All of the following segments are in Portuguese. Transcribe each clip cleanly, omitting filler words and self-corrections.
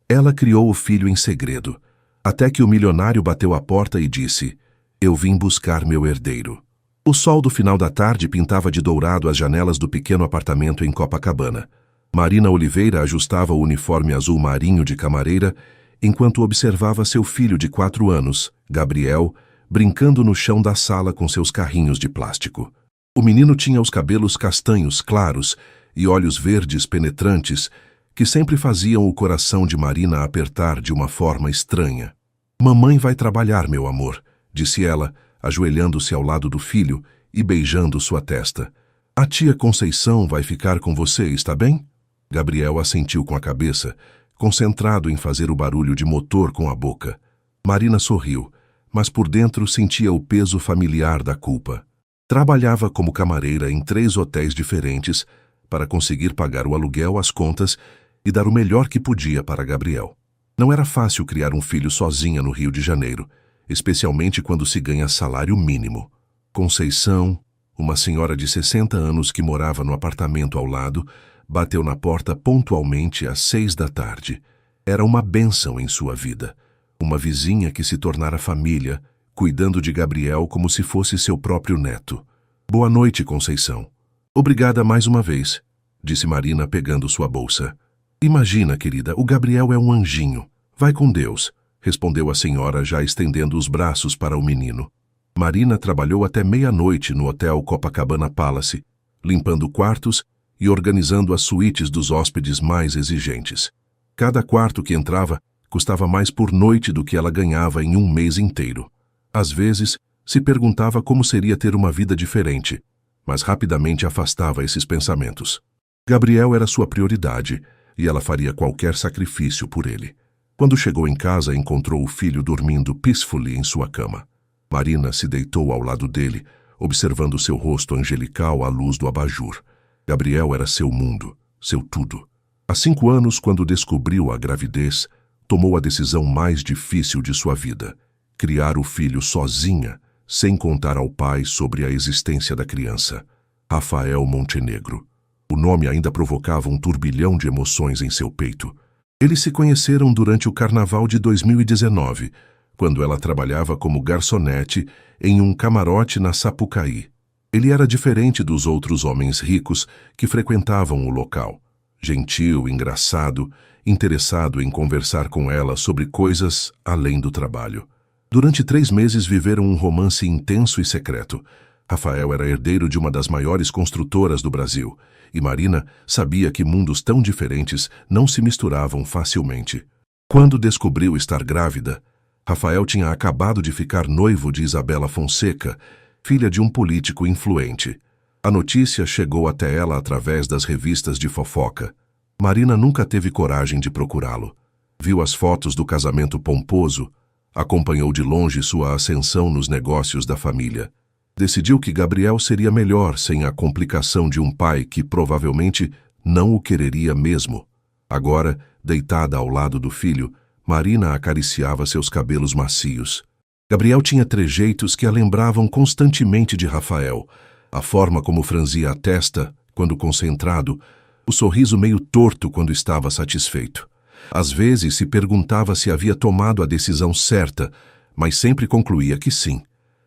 Ela criou o filho em segredo, até que o milionário bateu à porta e disse: "Eu vim buscar meu herdeiro." O sol do final da tarde pintava de dourado as janelas do pequeno apartamento em Copacabana. Marina Oliveira ajustava o uniforme azul marinho de camareira, enquanto observava seu filho de 4 anos, Gabriel, brincando no chão da sala com seus carrinhos de plástico. O menino tinha os cabelos castanhos claros e olhos verdes penetrantes, que sempre faziam o coração de Marina apertar de uma forma estranha. "Mamãe vai trabalhar, meu amor", disse ela, ajoelhando-se ao lado do filho e beijando sua testa. "A tia Conceição vai ficar com você, está bem?" Gabriel assentiu com a cabeça, concentrado em fazer o barulho de motor com a boca. Marina sorriu, mas por dentro sentia o peso familiar da culpa. Trabalhava como camareira em 3 hotéis diferentes para conseguir pagar o aluguel, as contas e dar o melhor que podia para Gabriel. Não era fácil criar um filho sozinha no Rio de Janeiro, especialmente quando se ganha salário mínimo. Conceição, uma senhora de 60 anos que morava no apartamento ao lado, bateu na porta pontualmente às 6 da tarde. Era uma bênção em sua vida. Uma vizinha que se tornara família, cuidando de Gabriel como se fosse seu próprio neto. "Boa noite, Conceição." "Obrigada mais uma vez", disse Marina pegando sua bolsa. "Imagina, querida, o Gabriel é um anjinho. Vai com Deus", respondeu a senhora, já estendendo os braços para o menino. Marina trabalhou até meia-noite no Hotel Copacabana Palace, limpando quartos e organizando as suítes dos hóspedes mais exigentes. Cada quarto que entrava custava mais por noite do que ela ganhava em um mês inteiro. Às vezes, se perguntava como seria ter uma vida diferente, mas rapidamente afastava esses pensamentos. Gabriel era sua prioridade e ela faria qualquer sacrifício por ele. Quando chegou em casa, encontrou o filho dormindo peacefully em sua cama. Marina se deitou ao lado dele, observando seu rosto angelical à luz do abajur. Gabriel era seu mundo, seu tudo. Há 5 anos, quando descobriu a gravidez, tomou a decisão mais difícil de sua vida: criar o filho sozinha, sem contar ao pai sobre a existência da criança. Rafael Montenegro. O nome ainda provocava um turbilhão de emoções em seu peito. Eles se conheceram durante o Carnaval de 2019, quando ela trabalhava como garçonete em um camarote na Sapucaí. Ele era diferente dos outros homens ricos que frequentavam o local. Gentil, engraçado, interessado em conversar com ela sobre coisas além do trabalho. Durante 3 meses viveram um romance intenso e secreto. Rafael era herdeiro de uma das maiores construtoras do Brasil, e Marina sabia que mundos tão diferentes não se misturavam facilmente. Quando descobriu estar grávida, Rafael tinha acabado de ficar noivo de Isabela Fonseca, filha de um político influente. A notícia chegou até ela através das revistas de fofoca. Marina nunca teve coragem de procurá-lo. Viu as fotos do casamento pomposo, acompanhou de longe sua ascensão nos negócios da família. Decidiu que Gabriel seria melhor sem a complicação de um pai que provavelmente não o quereria mesmo. Agora, deitada ao lado do filho, Marina acariciava seus cabelos macios. Gabriel tinha trejeitos que a lembravam constantemente de Rafael: a forma como franzia a testa quando concentrado, o sorriso meio torto quando estava satisfeito. Às vezes se perguntava se havia tomado a decisão certa, mas sempre concluía que sim.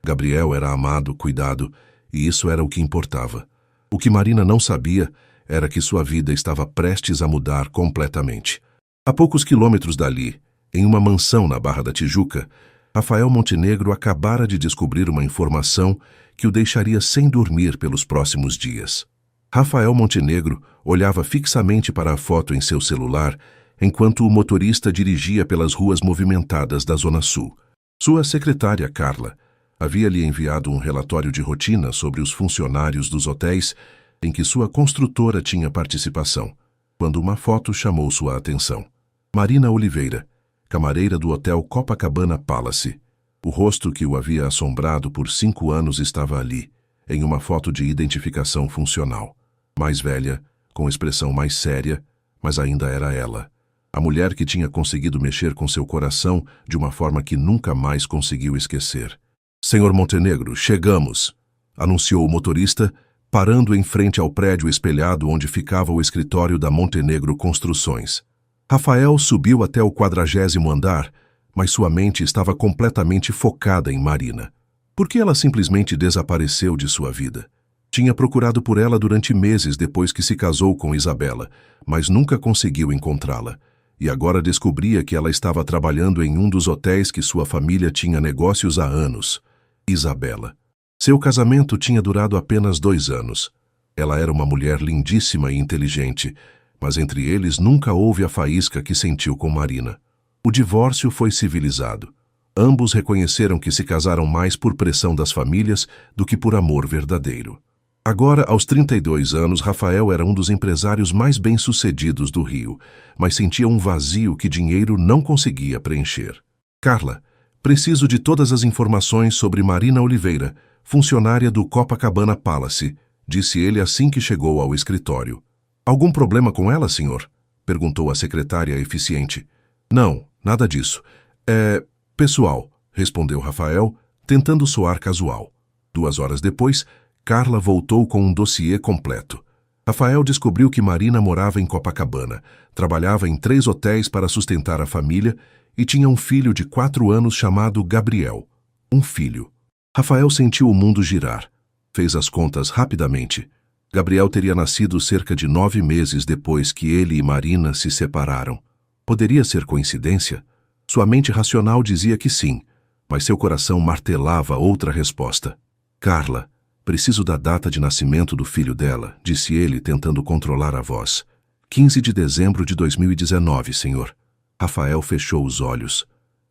Gabriel era amado, cuidado, e isso era o que importava. O que Marina não sabia era que sua vida estava prestes a mudar completamente. A poucos quilômetros dali, em uma mansão na Barra da Tijuca, Rafael Montenegro acabara de descobrir uma informação que o deixaria sem dormir pelos próximos dias. Rafael Montenegro olhava fixamente para a foto em seu celular enquanto o motorista dirigia pelas ruas movimentadas da Zona Sul. Sua secretária, Carla, havia-lhe enviado um relatório de rotina sobre os funcionários dos hotéis em que sua construtora tinha participação, quando uma foto chamou sua atenção. Marina Oliveira, camareira do Hotel Copacabana Palace. O rosto que o havia assombrado por 5 anos estava ali, em uma foto de identificação funcional. Mais velha, com expressão mais séria, mas ainda era ela. A mulher que tinha conseguido mexer com seu coração de uma forma que nunca mais conseguiu esquecer. "Senhor Montenegro, chegamos", anunciou o motorista, parando em frente ao prédio espelhado onde ficava o escritório da Montenegro Construções. Rafael subiu até o 40º andar, mas sua mente estava completamente focada em Marina. Por que ela simplesmente desapareceu de sua vida? Tinha procurado por ela durante meses depois que se casou com Isabela, mas nunca conseguiu encontrá-la. E agora descobria que ela estava trabalhando em um dos hotéis que sua família tinha negócios há anos. Isabela. Seu casamento tinha durado apenas 2 anos. Ela era uma mulher lindíssima e inteligente, mas entre eles nunca houve a faísca que sentiu com Marina. O divórcio foi civilizado. Ambos reconheceram que se casaram mais por pressão das famílias do que por amor verdadeiro. Agora, aos 32 anos, Rafael era um dos empresários mais bem-sucedidos do Rio, mas sentia um vazio que dinheiro não conseguia preencher. Carla, preciso de todas as informações sobre Marina Oliveira, funcionária do Copacabana Palace, disse ele assim que chegou ao escritório. Algum problema com ela, senhor? Perguntou a secretária eficiente. Não, nada disso. É pessoal, respondeu Rafael, tentando soar casual. 2 horas depois, Carla voltou com um dossiê completo. Rafael descobriu que Marina morava em Copacabana, trabalhava em 3 hotéis para sustentar a família e tinha um filho de 4 anos chamado Gabriel. Um filho. Rafael sentiu o mundo girar. Fez as contas rapidamente. Gabriel teria nascido cerca de 9 meses depois que ele e Marina se separaram. Poderia ser coincidência? Sua mente racional dizia que sim, mas seu coração martelava outra resposta. Carla, preciso da data de nascimento do filho dela, disse ele, tentando controlar a voz. 15 de dezembro de 2019, senhor. Rafael fechou os olhos.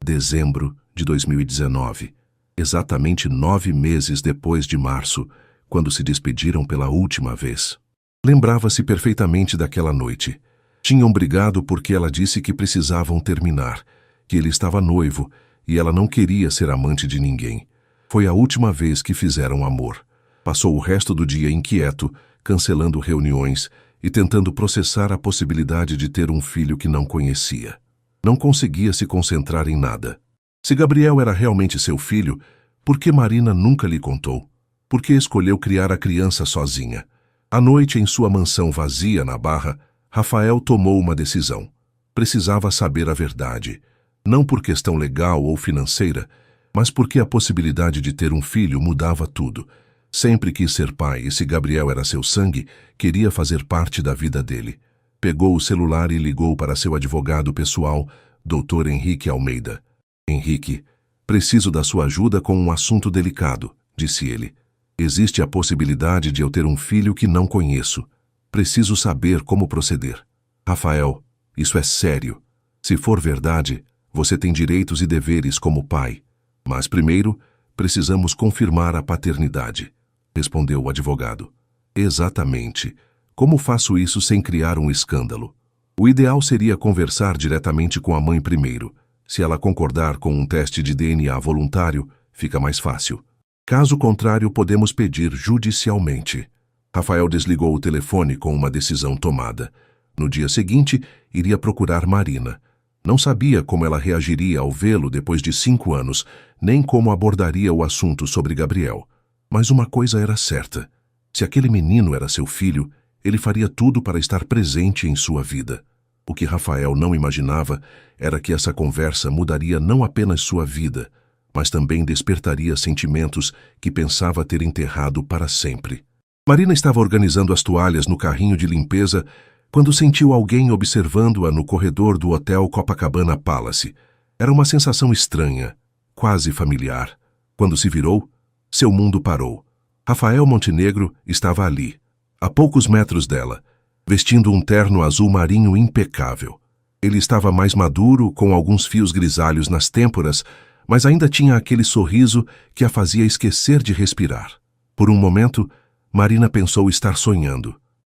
Dezembro de 2019. Exatamente 9 meses depois de março, quando se despediram pela última vez. Lembrava-se perfeitamente daquela noite. Tinham brigado porque ela disse que precisavam terminar, que ele estava noivo e ela não queria ser amante de ninguém. Foi a última vez que fizeram amor. Passou o resto do dia inquieto, cancelando reuniões e tentando processar a possibilidade de ter um filho que não conhecia. Não conseguia se concentrar em nada. Se Gabriel era realmente seu filho, por que Marina nunca lhe contou? Por que escolheu criar a criança sozinha? À noite, em sua mansão vazia na Barra, Rafael tomou uma decisão. Precisava saber a verdade. Não por questão legal ou financeira, mas porque a possibilidade de ter um filho mudava tudo. Sempre quis ser pai e se Gabriel era seu sangue, queria fazer parte da vida dele. Pegou o celular e ligou para seu advogado pessoal, Dr. Henrique Almeida. Henrique, preciso da sua ajuda com um assunto delicado, disse ele. Existe a possibilidade de eu ter um filho que não conheço. Preciso saber como proceder. Rafael, isso é sério. Se for verdade, você tem direitos e deveres como pai. Mas primeiro, precisamos confirmar a paternidade, respondeu o advogado. Exatamente. Como faço isso sem criar um escândalo? O ideal seria conversar diretamente com a mãe primeiro. Se ela concordar com um teste de DNA voluntário, fica mais fácil. Caso contrário, podemos pedir judicialmente. Rafael desligou o telefone com uma decisão tomada. No dia seguinte, iria procurar Marina. Não sabia como ela reagiria ao vê-lo depois de 5 anos, nem como abordaria o assunto sobre Gabriel. Mas uma coisa era certa. Se aquele menino era seu filho, ele faria tudo para estar presente em sua vida. O que Rafael não imaginava era que essa conversa mudaria não apenas sua vida, mas também despertaria sentimentos que pensava ter enterrado para sempre. Marina estava organizando as toalhas no carrinho de limpeza quando sentiu alguém observando-a no corredor do Hotel Copacabana Palace. Era uma sensação estranha, quase familiar. Quando se virou, seu mundo parou. Rafael Montenegro estava ali, a poucos metros dela, vestindo um terno azul marinho impecável. Ele estava mais maduro, com alguns fios grisalhos nas têmporas, mas ainda tinha aquele sorriso que a fazia esquecer de respirar. Por um momento, Marina pensou estar sonhando.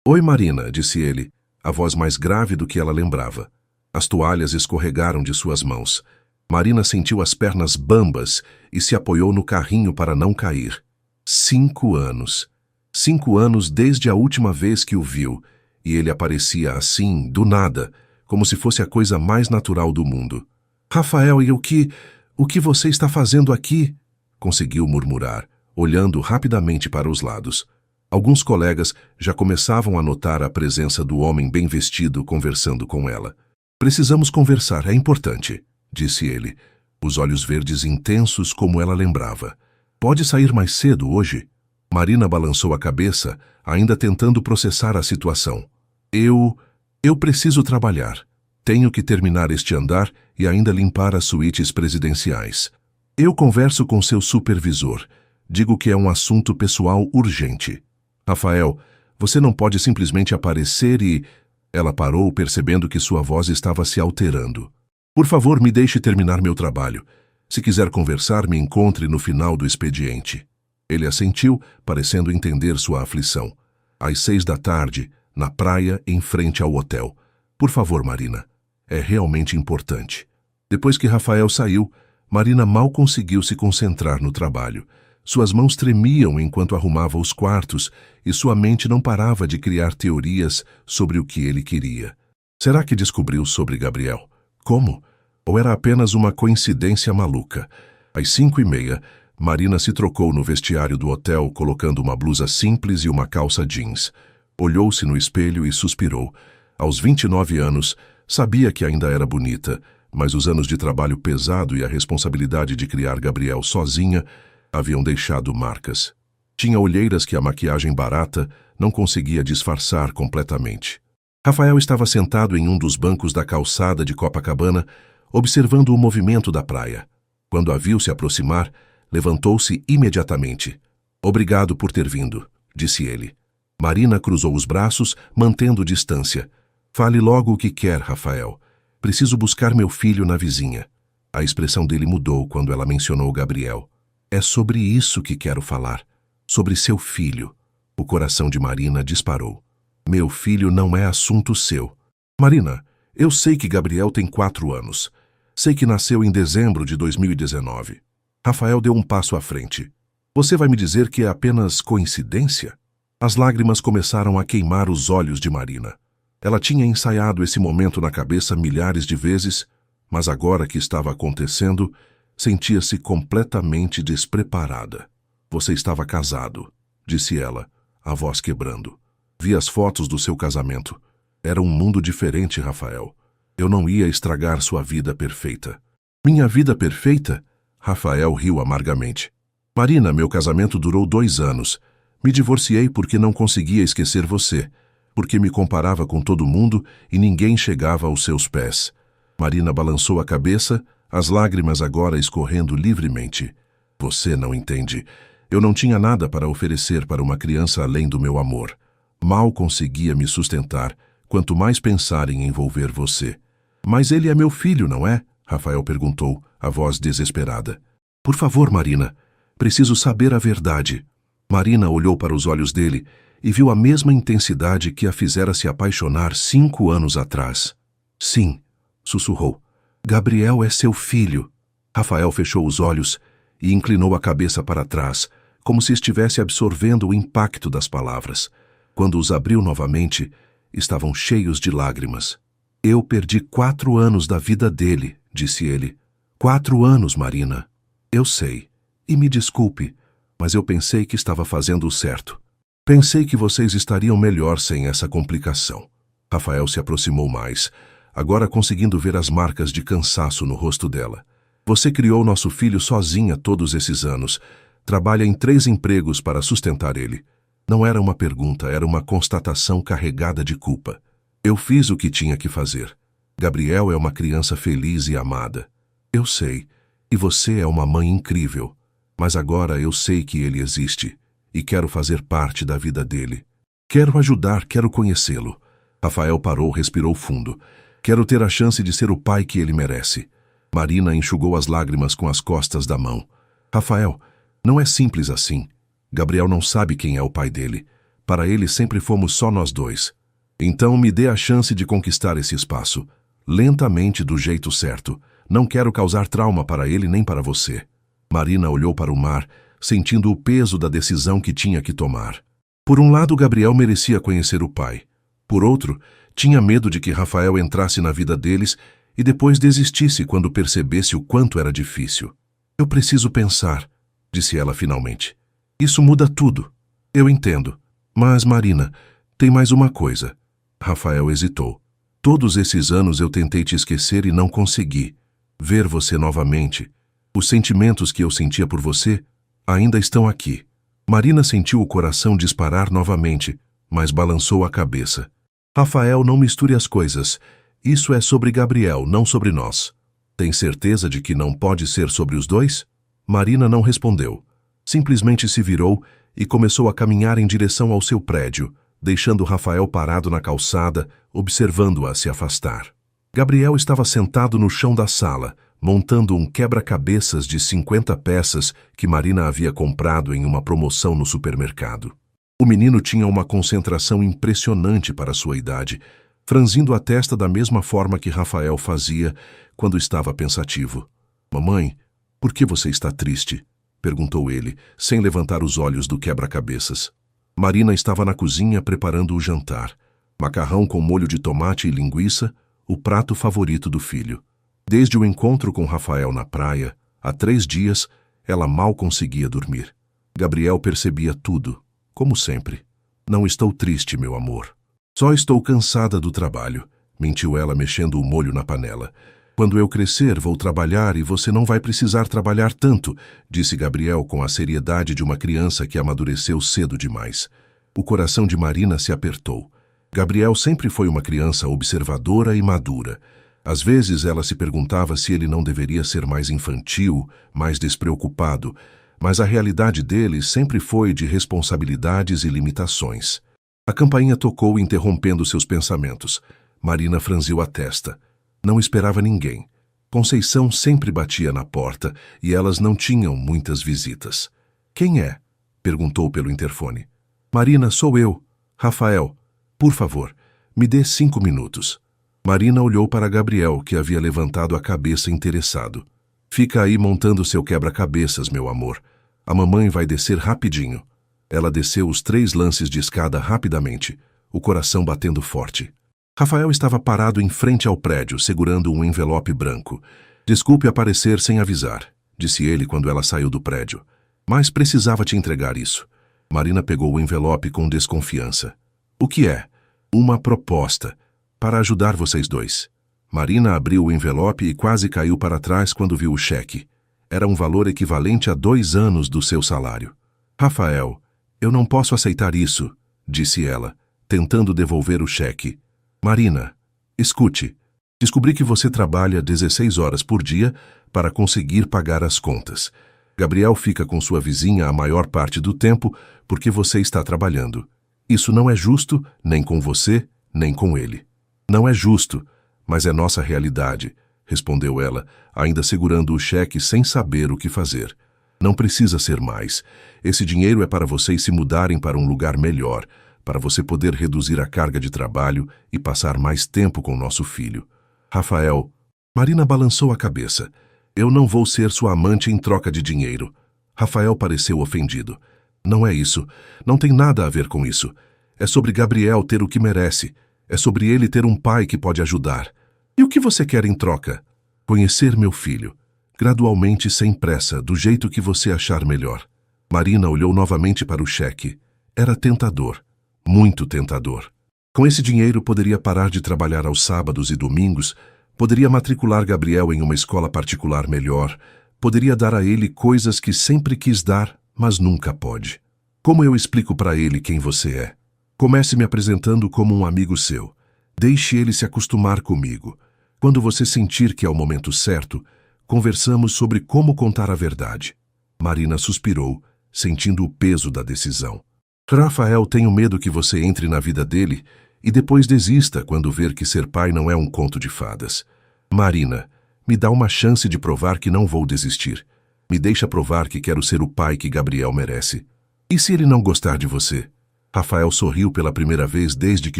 Oi, Marina, disse ele, a voz mais grave do que ela lembrava. As toalhas escorregaram de suas mãos. Marina sentiu as pernas bambas e se apoiou no carrinho para não cair. 5 anos. 5 anos desde a última vez que o viu, e ele aparecia assim, do nada, como se fosse a coisa mais natural do mundo. Rafael, e o que você está fazendo aqui? Conseguiu murmurar, olhando rapidamente para os lados. Alguns colegas já começavam a notar a presença do homem bem vestido conversando com ela. Precisamos conversar, é importante, disse ele, os olhos verdes intensos como ela lembrava. Pode sair mais cedo hoje? Marina balançou a cabeça, ainda tentando processar a situação. Eu preciso trabalhar. Tenho que terminar este andar e ainda limpar as suítes presidenciais. Eu converso com seu supervisor. Digo que é um assunto pessoal urgente. Rafael, você não pode simplesmente aparecer e... Ela parou, percebendo que sua voz estava se alterando. Por favor, me deixe terminar meu trabalho. Se quiser conversar, me encontre no final do expediente. Ele assentiu, parecendo entender sua aflição. Às 6 da tarde, na praia, em frente ao hotel. Por favor, Marina. É realmente importante. Depois que Rafael saiu, Marina mal conseguiu se concentrar no trabalho. Suas mãos tremiam enquanto arrumava os quartos e sua mente não parava de criar teorias sobre o que ele queria. Será que descobriu sobre Gabriel? Como? Ou era apenas uma coincidência maluca? Às 5h30, Marina se trocou no vestiário do hotel, colocando uma blusa simples e uma calça jeans. Olhou-se no espelho e suspirou. Aos 29 anos, sabia que ainda era bonita, mas os anos de trabalho pesado e a responsabilidade de criar Gabriel sozinha haviam deixado marcas. Tinha olheiras que a maquiagem barata não conseguia disfarçar completamente. Rafael estava sentado em um dos bancos da calçada de Copacabana, observando o movimento da praia. Quando a viu se aproximar, levantou-se imediatamente. Obrigado por ter vindo, disse ele. Marina cruzou os braços, mantendo distância. Fale logo o que quer, Rafael. Preciso buscar meu filho na vizinha. A expressão dele mudou quando ela mencionou Gabriel. É sobre isso que quero falar. Sobre seu filho. O coração de Marina disparou. Meu filho não é assunto seu. Marina, eu sei que Gabriel tem 4 anos. Sei que nasceu em dezembro de 2019. Rafael deu um passo à frente. Você vai me dizer que é apenas coincidência? As lágrimas começaram a queimar os olhos de Marina. Ela tinha ensaiado esse momento na cabeça milhares de vezes, mas agora que estava acontecendo, sentia-se completamente despreparada. Você estava casado, disse ela, a voz quebrando. Vi as fotos do seu casamento. Era um mundo diferente, Rafael. Eu não ia estragar sua vida perfeita. Minha vida perfeita? Rafael riu amargamente. Marina, meu casamento durou 2 anos. Me divorciei porque não conseguia esquecer você, porque me comparava com todo mundo e ninguém chegava aos seus pés. Marina balançou a cabeça, as lágrimas agora escorrendo livremente. Você não entende. Eu não tinha nada para oferecer para uma criança além do meu amor. Mal conseguia me sustentar, quanto mais pensar em envolver você. Mas ele é meu filho, não é? Rafael perguntou, a voz desesperada. Por favor, Marina, preciso saber a verdade. Marina olhou para os olhos dele e viu a mesma intensidade que a fizera se apaixonar 5 anos atrás. Sim, sussurrou. Gabriel é seu filho. Rafael fechou os olhos e inclinou a cabeça para trás, como se estivesse absorvendo o impacto das palavras. Quando os abriu novamente, estavam cheios de lágrimas. Eu perdi 4 anos da vida dele, disse ele. 4 anos, Marina. Eu sei. E me desculpe, mas eu pensei que estava fazendo o certo. Pensei que vocês estariam melhor sem essa complicação. Rafael se aproximou mais, agora conseguindo ver as marcas de cansaço no rosto dela. Você criou nosso filho sozinha todos esses anos. Trabalha em 3 empregos para sustentar ele. Não era uma pergunta, era uma constatação carregada de culpa. Eu fiz o que tinha que fazer. Gabriel é uma criança feliz e amada. Eu sei, e você é uma mãe incrível. Mas agora eu sei que ele existe, e quero fazer parte da vida dele. Quero ajudar, quero conhecê-lo. Rafael parou, respirou fundo. Quero ter a chance de ser o pai que ele merece. Marina enxugou as lágrimas com as costas da mão. Rafael, não é simples assim. Gabriel não sabe quem é o pai dele. Para ele sempre fomos só nós 2. Então me dê a chance de conquistar esse espaço. Lentamente, do jeito certo. Não quero causar trauma para ele nem para você. Marina olhou para o mar, sentindo o peso da decisão que tinha que tomar. Por um lado, Gabriel merecia conhecer o pai. Por outro, tinha medo de que Rafael entrasse na vida deles e depois desistisse quando percebesse o quanto era difícil. Eu preciso pensar, disse ela finalmente. Isso muda tudo. Eu entendo. Mas, Marina, tem mais uma coisa. Rafael hesitou. Todos esses anos eu tentei te esquecer e não consegui. Ver você novamente. Os sentimentos que eu sentia por você ainda estão aqui. Marina sentiu o coração disparar novamente, mas balançou a cabeça. Rafael, não misture as coisas. Isso é sobre Gabriel, não sobre nós. Tem certeza de que não pode ser sobre os dois? Marina não respondeu. Simplesmente se virou e começou a caminhar em direção ao seu prédio, deixando Rafael parado na calçada, observando-a se afastar. Gabriel estava sentado no chão da sala, montando um quebra-cabeças de 50 peças que Marina havia comprado em uma promoção no supermercado. O menino tinha uma concentração impressionante para sua idade, franzindo a testa da mesma forma que Rafael fazia quando estava pensativo. "Mamãe, por que você está triste?" perguntou ele, sem levantar os olhos do quebra-cabeças. Marina estava na cozinha preparando o jantar. Macarrão com molho de tomate e linguiça, o prato favorito do filho. Desde o encontro com Rafael na praia, há 3 dias, ela mal conseguia dormir. Gabriel percebia tudo, como sempre. "Não estou triste, meu amor. Só estou cansada do trabalho", mentiu ela mexendo o molho na panela. "Quando eu crescer, vou trabalhar e você não vai precisar trabalhar tanto", disse Gabriel com a seriedade de uma criança que amadureceu cedo demais. O coração de Marina se apertou. Gabriel sempre foi uma criança observadora e madura. Às vezes ela se perguntava se ele não deveria ser mais infantil, mais despreocupado, mas a realidade dele sempre foi de responsabilidades e limitações. A campainha tocou, interrompendo seus pensamentos. Marina franziu a testa. Não esperava ninguém. Conceição sempre batia na porta e elas não tinham muitas visitas. "Quem é?" perguntou pelo interfone. "Marina, sou eu. Rafael. Por favor, me dê 5 minutos." Marina olhou para Gabriel, que havia levantado a cabeça interessado. "Fica aí montando seu quebra-cabeças, meu amor. A mamãe vai descer rapidinho." Ela desceu os 3 lances de escada rapidamente, o coração batendo forte. Rafael estava parado em frente ao prédio, segurando um envelope branco. "Desculpe aparecer sem avisar", disse ele quando ela saiu do prédio. "Mas precisava te entregar isso." Marina pegou o envelope com desconfiança. "O que é?" "Uma proposta. Para ajudar vocês dois." Marina abriu o envelope e quase caiu para trás quando viu o cheque. Era um valor equivalente a 2 anos do seu salário. "Rafael, eu não posso aceitar isso", disse ela, tentando devolver o cheque. "Marina, escute. Descobri que você trabalha 16 horas por dia para conseguir pagar as contas. Gabriel fica com sua vizinha a maior parte do tempo porque você está trabalhando. Isso não é justo, nem com você, nem com ele." "Não é justo, mas é nossa realidade", respondeu ela, ainda segurando o cheque sem saber o que fazer. "Não precisa ser mais. Esse dinheiro é para vocês se mudarem para um lugar melhor, para você poder reduzir a carga de trabalho e passar mais tempo com nosso filho." "Rafael..." Marina balançou a cabeça. "Eu não vou ser sua amante em troca de dinheiro." Rafael pareceu ofendido. "Não é isso. Não tem nada a ver com isso. É sobre Gabriel ter o que merece. É sobre ele ter um pai que pode ajudar. E o que você quer em troca?" "Conhecer meu filho. Gradualmente, sem pressa, do jeito que você achar melhor." Marina olhou novamente para o cheque. Era tentador. Muito tentador. Com esse dinheiro poderia parar de trabalhar aos sábados e domingos, poderia matricular Gabriel em uma escola particular melhor, poderia dar a ele coisas que sempre quis dar, mas nunca pode. "Como eu explico para ele quem você é? Comece me apresentando como um amigo seu. Deixe ele se acostumar comigo. Quando você sentir que é o momento certo, conversamos sobre como contar a verdade." Marina suspirou, sentindo o peso da decisão. "Rafael, tenho medo que você entre na vida dele e depois desista quando ver que ser pai não é um conto de fadas." "Marina, me dá uma chance de provar que não vou desistir. Me deixa provar que quero ser o pai que Gabriel merece. E se ele não gostar de você?" Rafael sorriu pela primeira vez desde que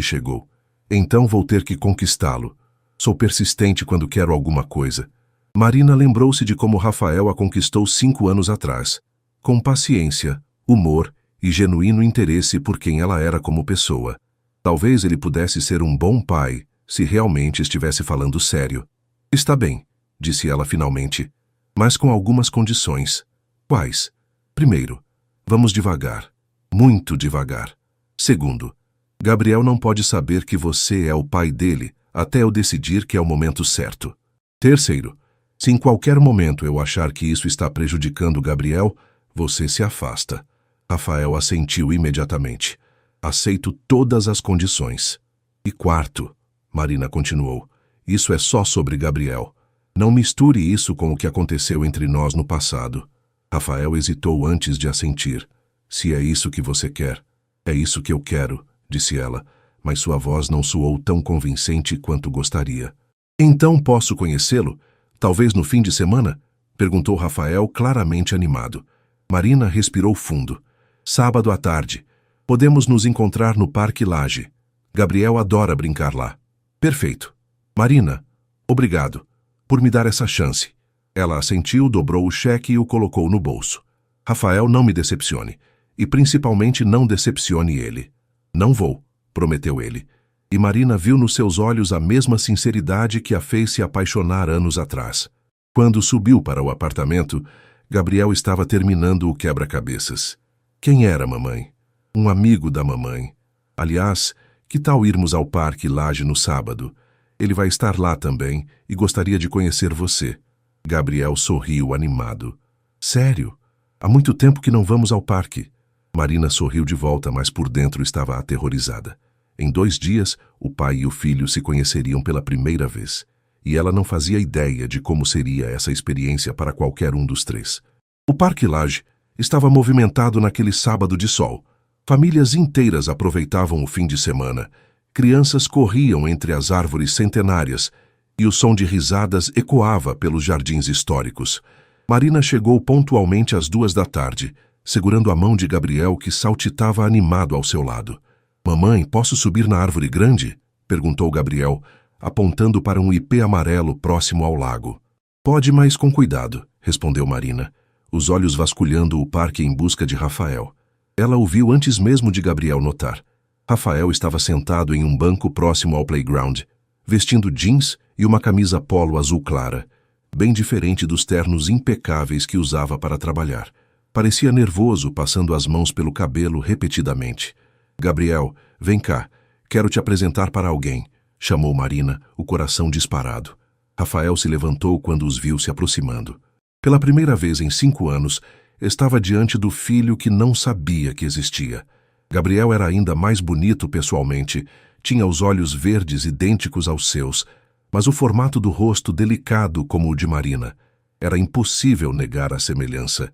chegou. "Então vou ter que conquistá-lo. Sou persistente quando quero alguma coisa." Marina lembrou-se de como Rafael a conquistou 5 anos atrás, com paciência, humor e genuíno interesse por quem ela era como pessoa. Talvez ele pudesse ser um bom pai, se realmente estivesse falando sério. "Está bem", disse ela finalmente, "mas com algumas condições." "Quais?" "Primeiro, vamos devagar. Muito devagar. Segundo, Gabriel não pode saber que você é o pai dele, até eu decidir que é o momento certo. Terceiro, se em qualquer momento eu achar que isso está prejudicando Gabriel, você se afasta. Rafael assentiu imediatamente. Aceito todas as condições. E quarto, Marina continuou, isso é só sobre Gabriel. Não misture isso com o que aconteceu entre nós no passado. Rafael hesitou antes de assentir. Se é isso que você quer, é isso que eu quero, disse ela, mas sua voz não soou tão convincente quanto gostaria. Então posso conhecê-lo? Talvez no fim de semana? Perguntou Rafael, claramente animado. Marina respirou fundo. Sábado à tarde. Podemos nos encontrar no Parque Lage. Gabriel adora brincar lá. Perfeito. Marina, obrigado por me dar essa chance. Ela assentiu, dobrou o cheque e o colocou no bolso. Rafael, não me decepcione. E principalmente não decepcione ele. Não vou, prometeu ele. E Marina viu nos seus olhos a mesma sinceridade que a fez se apaixonar anos atrás. Quando subiu para o apartamento, Gabriel estava terminando o quebra-cabeças. Quem era a mamãe? Um amigo da mamãe. Aliás, que tal irmos ao Parque Lage no sábado? Ele vai estar lá também e gostaria de conhecer você. Gabriel sorriu animado. Sério? Há muito tempo que não vamos ao parque. Marina sorriu de volta, mas por dentro estava aterrorizada. Em 2 dias, o pai e o filho se conheceriam pela primeira vez. E ela não fazia ideia de como seria essa experiência para qualquer um dos 3. O Parque Lage estava movimentado naquele sábado de sol. Famílias inteiras aproveitavam o fim de semana. Crianças corriam entre as árvores centenárias e o som de risadas ecoava pelos jardins históricos. Marina chegou pontualmente às 2 da tarde, segurando a mão de Gabriel, que saltitava animado ao seu lado. Mamãe, posso subir na árvore grande? Perguntou Gabriel, apontando para um ipê amarelo próximo ao lago. Pode, mas com cuidado, respondeu Marina, os olhos vasculhando o parque em busca de Rafael. Ela o viu antes mesmo de Gabriel notar. Rafael estava sentado em um banco próximo ao playground, vestindo jeans e uma camisa polo azul clara, bem diferente dos ternos impecáveis que usava para trabalhar. Parecia nervoso, passando as mãos pelo cabelo repetidamente. Gabriel, vem cá, quero te apresentar para alguém, chamou Marina, o coração disparado. Rafael se levantou quando os viu se aproximando. Pela primeira vez em 5 anos, estava diante do filho que não sabia que existia. Gabriel era ainda mais bonito pessoalmente, tinha os olhos verdes idênticos aos seus, mas o formato do rosto delicado como o de Marina. Era impossível negar a semelhança.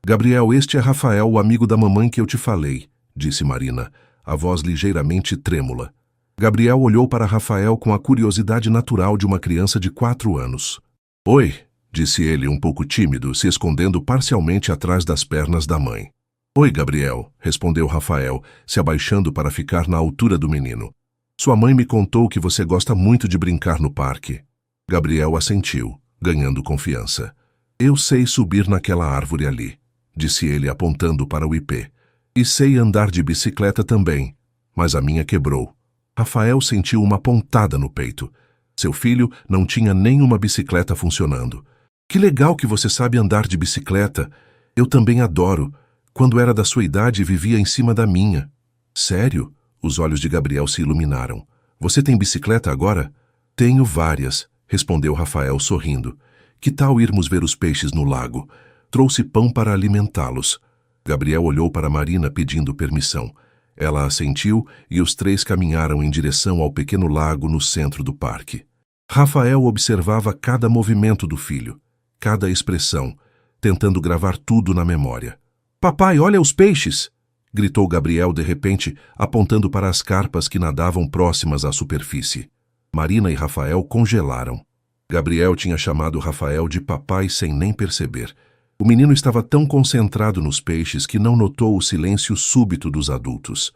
Gabriel, este é Rafael, o amigo da mamãe que eu te falei, disse Marina, a voz ligeiramente trêmula. Gabriel olhou para Rafael com a curiosidade natural de uma criança de 4 anos. Oi, disse ele um pouco tímido, se escondendo parcialmente atrás das pernas da mãe. Oi, Gabriel, respondeu Rafael, se abaixando para ficar na altura do menino. Sua mãe me contou que você gosta muito de brincar no parque. Gabriel assentiu, ganhando confiança. Eu sei subir naquela árvore ali, disse ele apontando para o ipê. E sei andar de bicicleta também, mas a minha quebrou. Rafael sentiu uma pontada no peito. Seu filho não tinha nenhuma bicicleta funcionando. Que legal que você sabe andar de bicicleta. Eu também adoro. Quando era da sua idade, vivia em cima da minha. Sério? Os olhos de Gabriel se iluminaram. Você tem bicicleta agora? Tenho várias, respondeu Rafael sorrindo. Que tal irmos ver os peixes no lago? Trouxe pão para alimentá-los. Gabriel olhou para Marina pedindo permissão. Ela assentiu e os 3 caminharam em direção ao pequeno lago no centro do parque. Rafael observava cada movimento do filho, cada expressão, tentando gravar tudo na memória. Papai, olha os peixes! Gritou Gabriel de repente, apontando para as carpas que nadavam próximas à superfície. Marina e Rafael congelaram. Gabriel tinha chamado Rafael de papai sem nem perceber. O menino estava tão concentrado nos peixes que não notou o silêncio súbito dos adultos.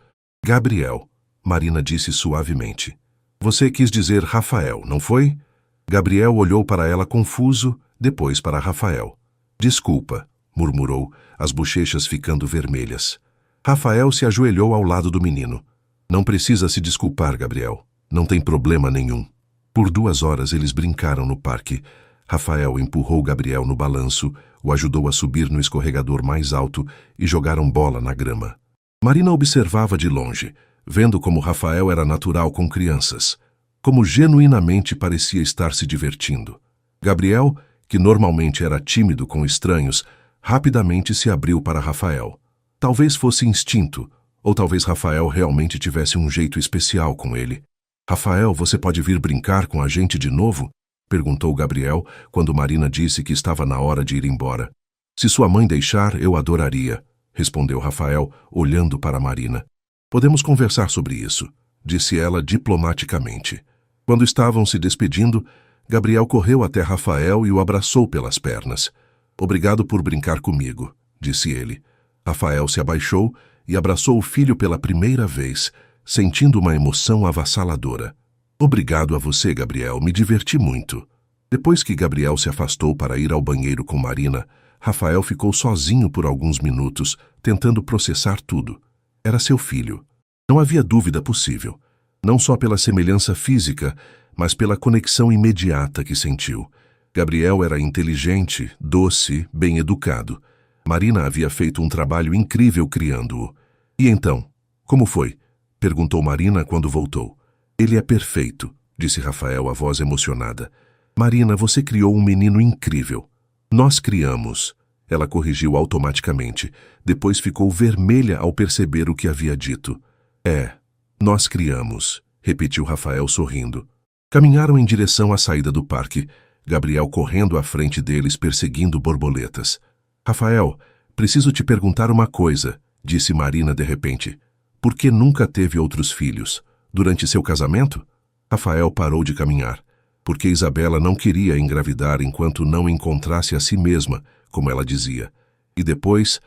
Gabriel, Marina disse suavemente. Você quis dizer Rafael, não foi? Gabriel olhou para ela confuso, depois para Rafael. Desculpa, murmurou, as bochechas ficando vermelhas. Rafael se ajoelhou ao lado do menino. Não precisa se desculpar, Gabriel. Não tem problema nenhum. Por 2 horas eles brincaram no parque. Rafael empurrou Gabriel no balanço, o ajudou a subir no escorregador mais alto e jogaram bola na grama. Marina observava de longe, vendo como Rafael era natural com crianças. como genuinamente parecia estar se divertindo. Gabriel, que normalmente era tímido com estranhos, rapidamente se abriu para Rafael. Talvez fosse instinto, ou talvez Rafael realmente tivesse um jeito especial com ele. Rafael, você pode vir brincar com a gente de novo? Perguntou Gabriel, quando Marina disse que estava na hora de ir embora. Se sua mãe deixar, eu adoraria, respondeu Rafael, olhando para Marina. Podemos conversar sobre isso, disse ela diplomaticamente. Quando estavam se despedindo, Gabriel correu até Rafael e o abraçou pelas pernas. Obrigado por brincar comigo, disse ele. Rafael se abaixou e abraçou o filho pela primeira vez, sentindo uma emoção avassaladora. Obrigado a você, Gabriel, me diverti muito. Depois que Gabriel se afastou para ir ao banheiro com Marina, Rafael ficou sozinho por alguns minutos, tentando processar tudo. Era seu filho. Não havia dúvida possível. Não só pela semelhança física, mas pela conexão imediata que sentiu. Gabriel era inteligente, doce, bem educado. Marina havia feito um trabalho incrível criando-o. E então, como foi? Perguntou Marina quando voltou. Ele é perfeito, disse Rafael, a voz emocionada. Marina, você criou um menino incrível. Nós criamos. Ela corrigiu automaticamente. Depois ficou vermelha ao perceber o que havia dito. Nós criamos, repetiu Rafael sorrindo. Caminharam em direção à saída do parque, Gabriel correndo à frente deles perseguindo borboletas. Rafael, preciso te perguntar uma coisa, disse Marina de repente. Por que nunca teve outros filhos? Durante seu casamento? Rafael parou de caminhar, porque Isabela não queria engravidar enquanto não encontrasse a si mesma, como ela dizia. E depois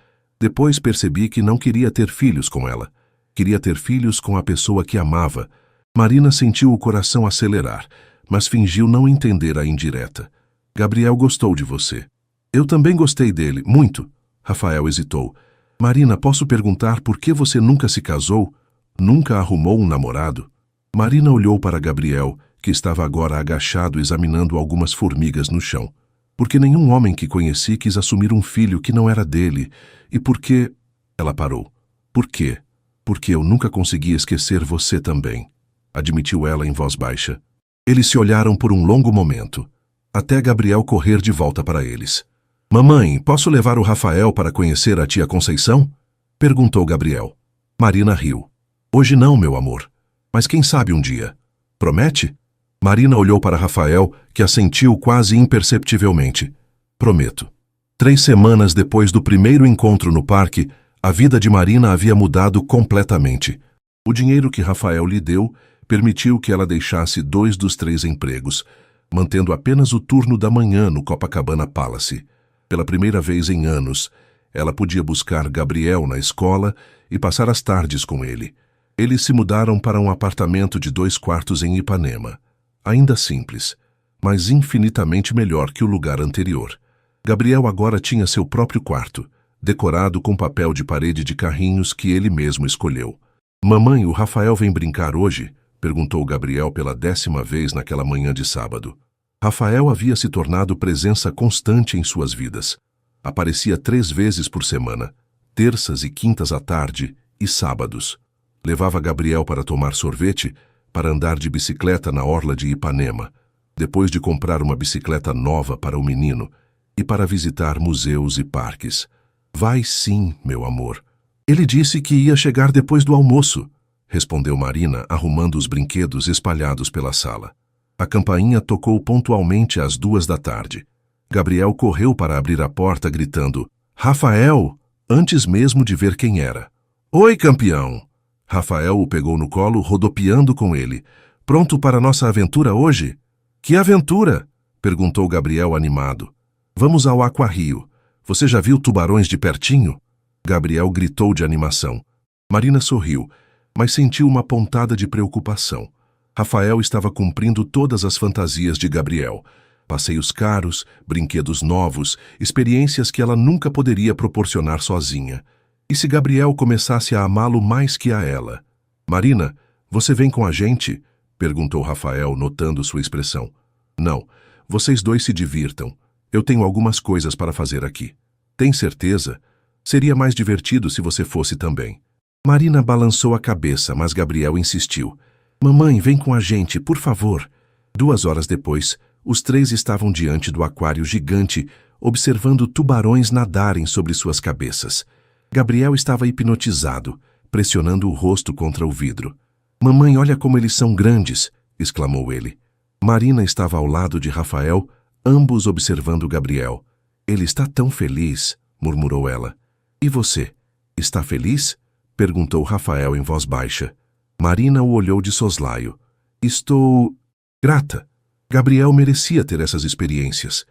percebi que não queria ter filhos com ela. Queria ter filhos com a pessoa que amava. Marina sentiu o coração acelerar, mas fingiu não entender a indireta. Gabriel gostou de você. Eu também gostei dele, muito. Rafael hesitou. Marina, posso perguntar por que você nunca se casou? Nunca arrumou um namorado? Marina olhou para Gabriel, que estava agora agachado examinando algumas formigas no chão. Porque nenhum homem que conheci quis assumir um filho que não era dele. E por que... Ela parou. Por quê? Porque eu nunca consegui esquecer você também, admitiu ela em voz baixa. Eles se olharam por um longo momento, até Gabriel correr de volta para eles. Mamãe, posso levar o Rafael para conhecer a tia Conceição? Perguntou Gabriel. Marina riu. Hoje não, meu amor. Mas quem sabe um dia. Promete? Marina olhou para Rafael, que assentiu quase imperceptivelmente. Prometo. 3 semanas depois do primeiro encontro no parque, a vida de Marina havia mudado completamente. O dinheiro que Rafael lhe deu permitiu que ela deixasse 2 dos 3 empregos, mantendo apenas o turno da manhã no Copacabana Palace. Pela primeira vez em anos, ela podia buscar Gabriel na escola e passar as tardes com ele. Eles se mudaram para um apartamento de 2 quartos em Ipanema. Ainda simples, mas infinitamente melhor que o lugar anterior. Gabriel agora tinha seu próprio quarto, decorado com papel de parede de carrinhos que ele mesmo escolheu. Mamãe, o Rafael vem brincar hoje? Perguntou Gabriel pela 10ª vez naquela manhã de sábado. Rafael havia se tornado presença constante em suas vidas. Aparecia 3 vezes por semana, terças e quintas à tarde e sábados. Levava Gabriel para tomar sorvete, para andar de bicicleta na orla de Ipanema, depois de comprar uma bicicleta nova para o menino, e para visitar museus e parques. Vai sim, meu amor. Ele disse que ia chegar depois do almoço, respondeu Marina, arrumando os brinquedos espalhados pela sala. A campainha tocou pontualmente às 2 da tarde. Gabriel correu para abrir a porta gritando, Rafael, antes mesmo de ver quem era. Oi, campeão! Rafael o pegou no colo, rodopiando com ele. Pronto para nossa aventura hoje? Que aventura? Perguntou Gabriel animado. Vamos ao Aquarrio. Você já viu tubarões de pertinho? Gabriel gritou de animação. Marina sorriu, mas sentiu uma pontada de preocupação. Rafael estava cumprindo todas as fantasias de Gabriel. Passeios caros, brinquedos novos, experiências que ela nunca poderia proporcionar sozinha. E se Gabriel começasse a amá-lo mais que a ela? Marina, você vem com a gente? Perguntou Rafael, notando sua expressão. Não, vocês 2 se divirtam. Eu tenho algumas coisas para fazer aqui. Tem certeza? Seria mais divertido se você fosse também. Marina balançou a cabeça, mas Gabriel insistiu. Mamãe, vem com a gente, por favor. 2 horas depois, os 3 estavam diante do aquário gigante, observando tubarões nadarem sobre suas cabeças. Gabriel estava hipnotizado, pressionando o rosto contra o vidro. Mamãe, olha como eles são grandes, exclamou ele. Marina estava ao lado de Rafael, ambos observando Gabriel. Ele está tão feliz, murmurou ela. E você, está feliz? Perguntou Rafael em voz baixa. Marina o olhou de soslaio. Estou grata. Gabriel merecia ter essas experiências.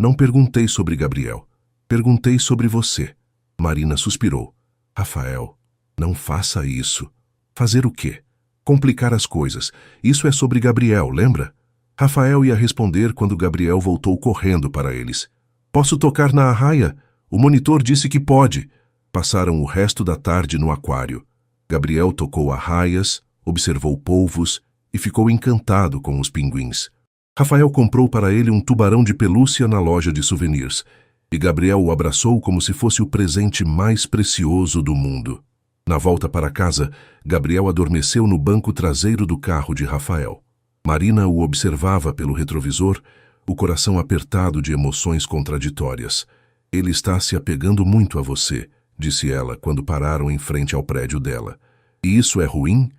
Não perguntei sobre Gabriel. Perguntei sobre você. Marina suspirou. Rafael, não faça isso. Fazer o quê? Complicar as coisas. Isso é sobre Gabriel, lembra? Rafael ia responder quando Gabriel voltou correndo para eles. Posso tocar na arraia? O monitor disse que pode. Passaram o resto da tarde no aquário. Gabriel tocou arraias, observou polvos e ficou encantado com os pinguins. Rafael comprou para ele um tubarão de pelúcia na loja de souvenirs, e Gabriel o abraçou como se fosse o presente mais precioso do mundo. Na volta para casa, Gabriel adormeceu no banco traseiro do carro de Rafael. Marina o observava pelo retrovisor, o coração apertado de emoções contraditórias. Ele está se apegando muito a você, disse ela quando pararam em frente ao prédio dela. E isso é ruim?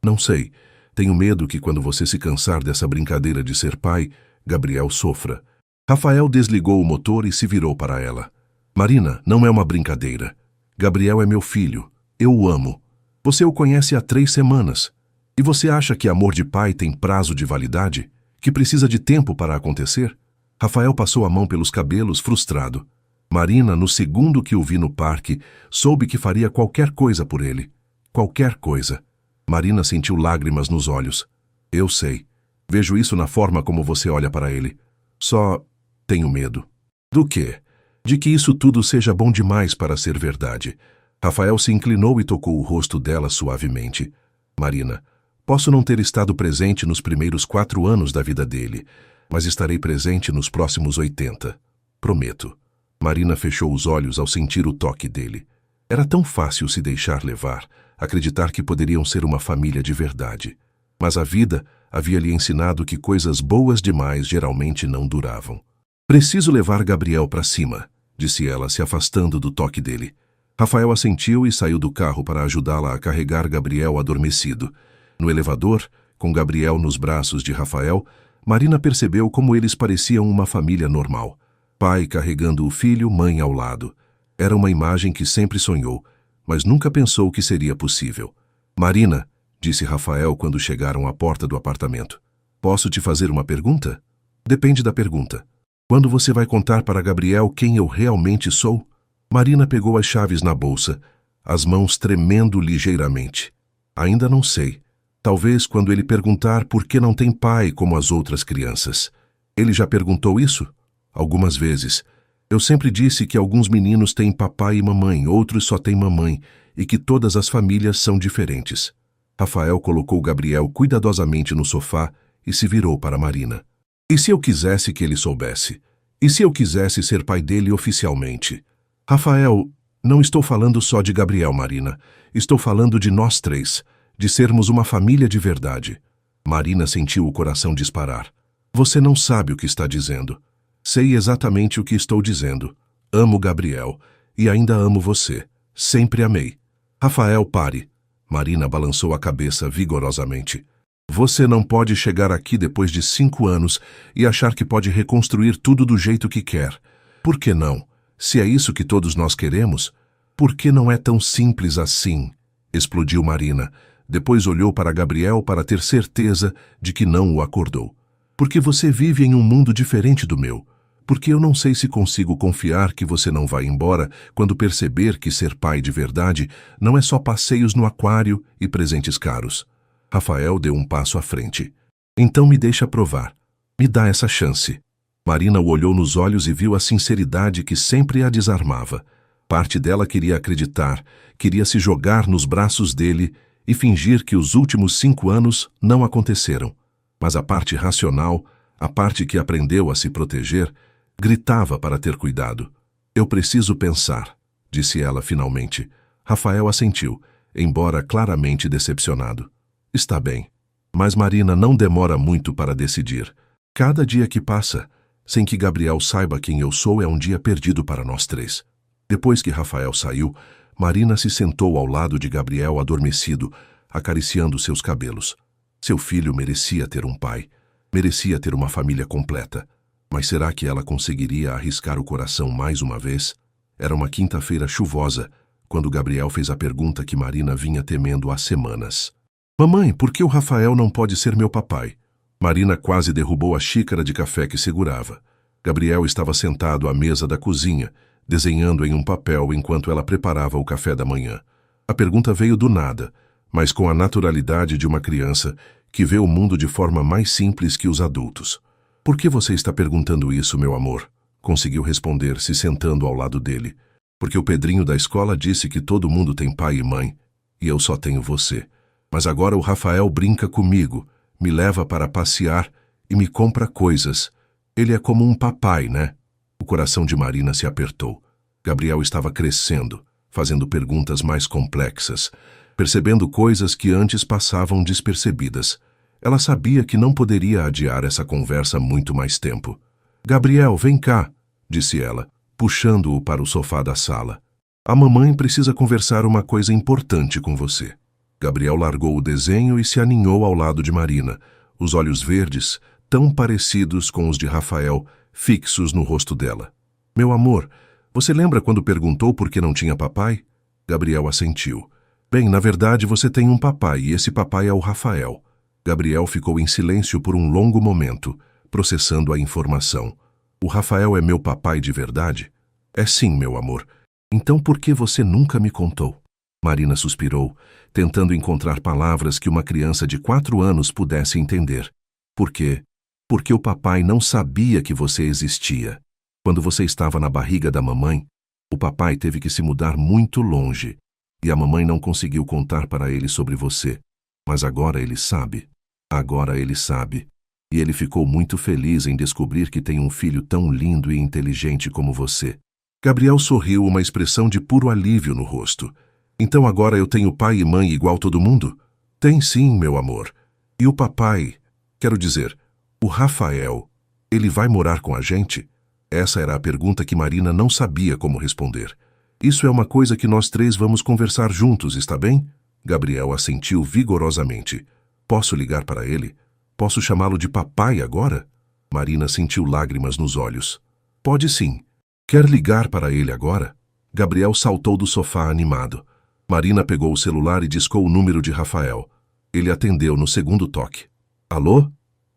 Não sei. Tenho medo que quando você se cansar dessa brincadeira de ser pai, Gabriel sofra. Rafael desligou o motor e se virou para ela. Marina, não é uma brincadeira. Gabriel é meu filho. Eu o amo. Você o conhece há 3 semanas. E você acha que amor de pai tem prazo de validade? Que precisa de tempo para acontecer? Rafael passou a mão pelos cabelos, frustrado. Marina, no segundo que o vi no parque, soube que faria qualquer coisa por ele. Qualquer coisa. Marina sentiu lágrimas nos olhos. Eu sei. Vejo isso na forma como você olha para ele. Só tenho medo. Do quê? De que isso tudo seja bom demais para ser verdade. Rafael se inclinou e tocou o rosto dela suavemente. Marina, posso não ter estado presente nos primeiros 4 anos da vida dele, mas estarei presente nos próximos 80. Prometo. Marina fechou os olhos ao sentir o toque dele. Era tão fácil se deixar levar, acreditar que poderiam ser uma família de verdade. Mas a vida havia lhe ensinado que coisas boas demais geralmente não duravam. Preciso levar Gabriel para cima, disse ela, se afastando do toque dele. Rafael assentiu e saiu do carro para ajudá-la a carregar Gabriel adormecido. No elevador, com Gabriel nos braços de Rafael, Marina percebeu como eles pareciam uma família normal. Pai carregando o filho, mãe ao lado. Era uma imagem que sempre sonhou, mas nunca pensou que seria possível. Marina, disse Rafael quando chegaram à porta do apartamento. Posso te fazer uma pergunta? Depende da pergunta. Quando você vai contar para Gabriel quem eu realmente sou? Marina pegou as chaves na bolsa, as mãos tremendo ligeiramente. Ainda não sei. Talvez quando ele perguntar por que não tem pai como as outras crianças. Ele já perguntou isso? Algumas vezes. Eu sempre disse que alguns meninos têm papai e mamãe, outros só têm mamãe, e que todas as famílias são diferentes. Rafael colocou Gabriel cuidadosamente no sofá e se virou para Marina. E se eu quisesse que ele soubesse? E se eu quisesse ser pai dele oficialmente? Rafael, não estou falando só de Gabriel, Marina. Estou falando de nós 3, de sermos uma família de verdade. Marina sentiu o coração disparar. Você não sabe o que está dizendo. Sei exatamente o que estou dizendo. Amo Gabriel e ainda amo você. Sempre amei. Rafael, pare. Marina balançou a cabeça vigorosamente. Você não pode chegar aqui depois de 5 anos e achar que pode reconstruir tudo do jeito que quer. Por que não? Se é isso que todos nós queremos, por que não é tão simples assim? Explodiu Marina. Depois olhou para Gabriel para ter certeza de que não o acordou. Porque você vive em um mundo diferente do meu. Porque eu não sei se consigo confiar que você não vai embora quando perceber que ser pai de verdade não é só passeios no aquário e presentes caros. Rafael deu um passo à frente. Então me deixa provar. Me dá essa chance. Marina o olhou nos olhos e viu a sinceridade que sempre a desarmava. Parte dela queria acreditar, queria se jogar nos braços dele e fingir que os últimos 5 anos não aconteceram. Mas a parte racional, a parte que aprendeu a se proteger, gritava para ter cuidado. Eu preciso pensar, disse ela finalmente. Rafael assentiu, embora claramente decepcionado. Está bem. Mas Marina não demora muito para decidir. Cada dia que passa, sem que Gabriel saiba quem eu sou, é um dia perdido para nós três. Depois que Rafael saiu, Marina se sentou ao lado de Gabriel adormecido, acariciando seus cabelos. Seu filho merecia ter um pai, merecia ter uma família completa. Mas será que ela conseguiria arriscar o coração mais uma vez? Era uma quinta-feira chuvosa, quando Gabriel fez a pergunta que Marina vinha temendo há semanas. Mamãe, por que o Rafael não pode ser meu papai? Marina quase derrubou a xícara de café que segurava. Gabriel estava sentado à mesa da cozinha, desenhando em um papel enquanto ela preparava o café da manhã. A pergunta veio do nada, mas com a naturalidade de uma criança que vê o mundo de forma mais simples que os adultos. Por que você está perguntando isso, meu amor? Conseguiu responder, se sentando ao lado dele. Porque o Pedrinho da escola disse que todo mundo tem pai e mãe, e eu só tenho você. Mas agora o Rafael brinca comigo, me leva para passear e me compra coisas. Ele é como um papai, né? O coração de Marina se apertou. Gabriel estava crescendo, fazendo perguntas mais complexas, percebendo coisas que antes passavam despercebidas. Ela sabia que não poderia adiar essa conversa muito mais tempo. Gabriel, vem cá, disse ela, puxando-o para o sofá da sala. A mamãe precisa conversar uma coisa importante com você. Gabriel largou o desenho e se aninhou ao lado de Marina, os olhos verdes, tão parecidos com os de Rafael, fixos no rosto dela. Meu amor, você lembra quando perguntou por que não tinha papai? Gabriel assentiu. Bem, na verdade você tem um papai e esse papai é o Rafael. Gabriel ficou em silêncio por um longo momento, processando a informação. O Rafael é meu papai de verdade? É sim, meu amor. Então por que você nunca me contou? Marina suspirou, tentando encontrar palavras que uma criança de 4 anos pudesse entender. Por quê? Porque o papai não sabia que você existia. Quando você estava na barriga da mamãe, o papai teve que se mudar muito longe, e a mamãe não conseguiu contar para ele sobre você. Mas agora ele sabe. Agora ele sabe. E ele ficou muito feliz em descobrir que tem um filho tão lindo e inteligente como você. Gabriel sorriu, uma expressão de puro alívio no rosto. Então agora eu tenho pai e mãe igual todo mundo? Tem sim, meu amor. E o papai, quero dizer, o Rafael, ele vai morar com a gente? Essa era a pergunta que Marina não sabia como responder. Isso é uma coisa que nós três vamos conversar juntos, está bem? Gabriel assentiu vigorosamente. Posso ligar para ele? Posso chamá-lo de papai agora? Marina sentiu lágrimas nos olhos. Pode sim. Quer ligar para ele agora? Gabriel saltou do sofá animado. Marina pegou o celular e discou o número de Rafael. Ele atendeu no segundo toque. Alô?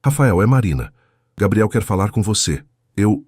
Rafael, é Marina. Gabriel quer falar com você. Eu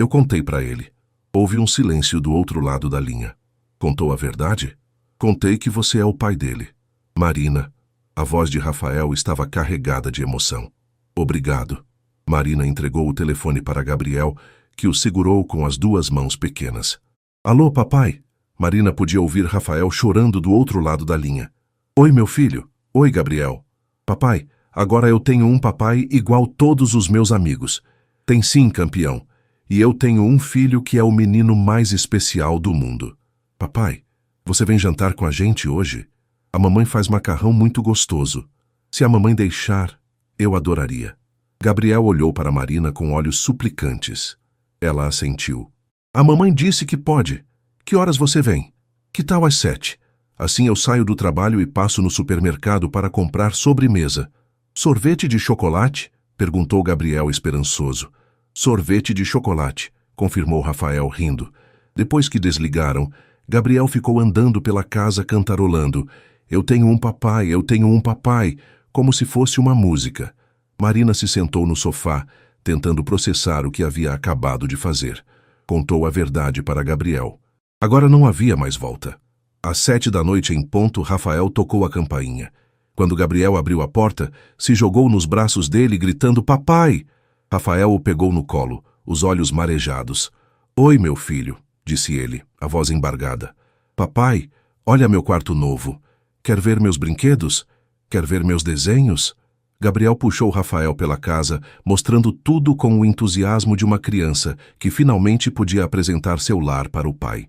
contei para ele. Houve um silêncio do outro lado da linha. Contou a verdade? Contei que você é o pai dele. Marina. A voz de Rafael estava carregada de emoção. Obrigado. Marina entregou o telefone para Gabriel, que o segurou com as 2 mãos pequenas. Alô, papai? Marina podia ouvir Rafael chorando do outro lado da linha. Oi, meu filho. Oi, Gabriel. Papai, agora eu tenho um papai igual todos os meus amigos. Tem sim, campeão. E eu tenho um filho que é o menino mais especial do mundo. Papai, você vem jantar com a gente hoje? A mamãe faz macarrão muito gostoso. Se a mamãe deixar, eu adoraria. Gabriel olhou para Marina com olhos suplicantes. Ela assentiu. A mamãe disse que pode. Que horas você vem? Que tal às 7? Assim eu saio do trabalho e passo no supermercado para comprar sobremesa. Sorvete de chocolate? Perguntou Gabriel esperançoso. Sorvete de chocolate, confirmou Rafael rindo. Depois que desligaram, Gabriel ficou andando pela casa cantarolando. Eu tenho um papai, eu tenho um papai, como se fosse uma música. Marina se sentou no sofá, tentando processar o que havia acabado de fazer. Contou a verdade para Gabriel. Agora não havia mais volta. Às 7 da noite em ponto, Rafael tocou a campainha. Quando Gabriel abriu a porta, se jogou nos braços dele, gritando papai. Rafael o pegou no colo, os olhos marejados. Oi, meu filho, disse ele, a voz embargada. Papai, olha meu quarto novo. Quer ver meus brinquedos? Quer ver meus desenhos? Gabriel puxou Rafael pela casa, mostrando tudo com o entusiasmo de uma criança que finalmente podia apresentar seu lar para o pai.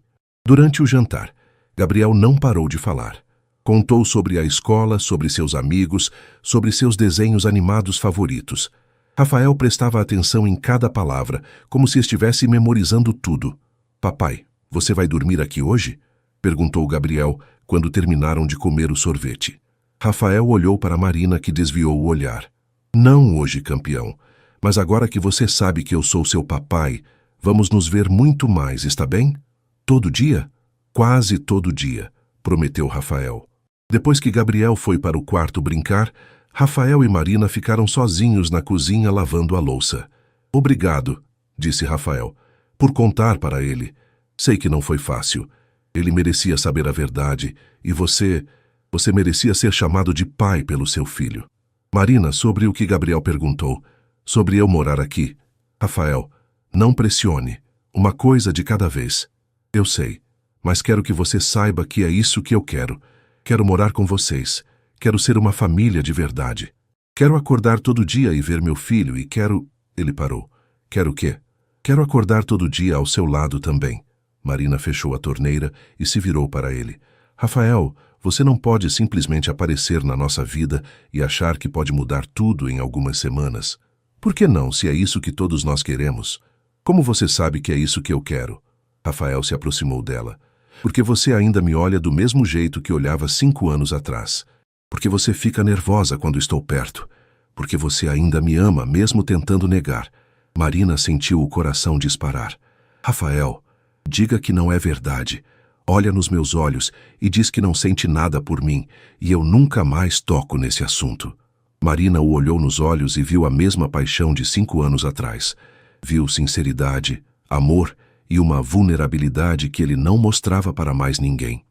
Durante o jantar, Gabriel não parou de falar. Contou sobre a escola, sobre seus amigos, sobre seus desenhos animados favoritos. Rafael prestava atenção em cada palavra, como se estivesse memorizando tudo. Papai, você vai dormir aqui hoje? Perguntou Gabriel, quando terminaram de comer o sorvete. Rafael olhou para Marina, que desviou o olhar. Não hoje, campeão. Mas agora que você sabe que eu sou seu papai, vamos nos ver muito mais, está bem? Todo dia? Quase todo dia, prometeu Rafael. Depois que Gabriel foi para o quarto brincar, Rafael e Marina ficaram sozinhos na cozinha lavando a louça. Obrigado, disse Rafael, por contar para ele. Sei que não foi fácil. Ele merecia saber a verdade e você merecia ser chamado de pai pelo seu filho. Marina, sobre o que Gabriel perguntou, sobre eu morar aqui. Rafael, não pressione. Uma coisa de cada vez. Eu sei, mas quero que você saiba que é isso que eu quero. Quero morar com vocês. Quero ser uma família de verdade. Quero acordar todo dia e ver meu filho e quero... Ele parou. Quero o quê? Quero acordar todo dia ao seu lado também. Marina fechou a torneira e se virou para ele. Rafael, você não pode simplesmente aparecer na nossa vida e achar que pode mudar tudo em algumas semanas. Por que não, se é isso que todos nós queremos? Como você sabe que é isso que eu quero? Rafael se aproximou dela. Porque você ainda me olha do mesmo jeito que olhava 5 anos atrás. Porque você fica nervosa quando estou perto. Porque você ainda me ama, mesmo tentando negar. Marina sentiu o coração disparar. Rafael, diga que não é verdade. Olha nos meus olhos e diz que não sente nada por mim, e eu nunca mais toco nesse assunto. Marina o olhou nos olhos e viu a mesma paixão de 5 anos atrás. Viu sinceridade, amor e uma vulnerabilidade que ele não mostrava para mais ninguém.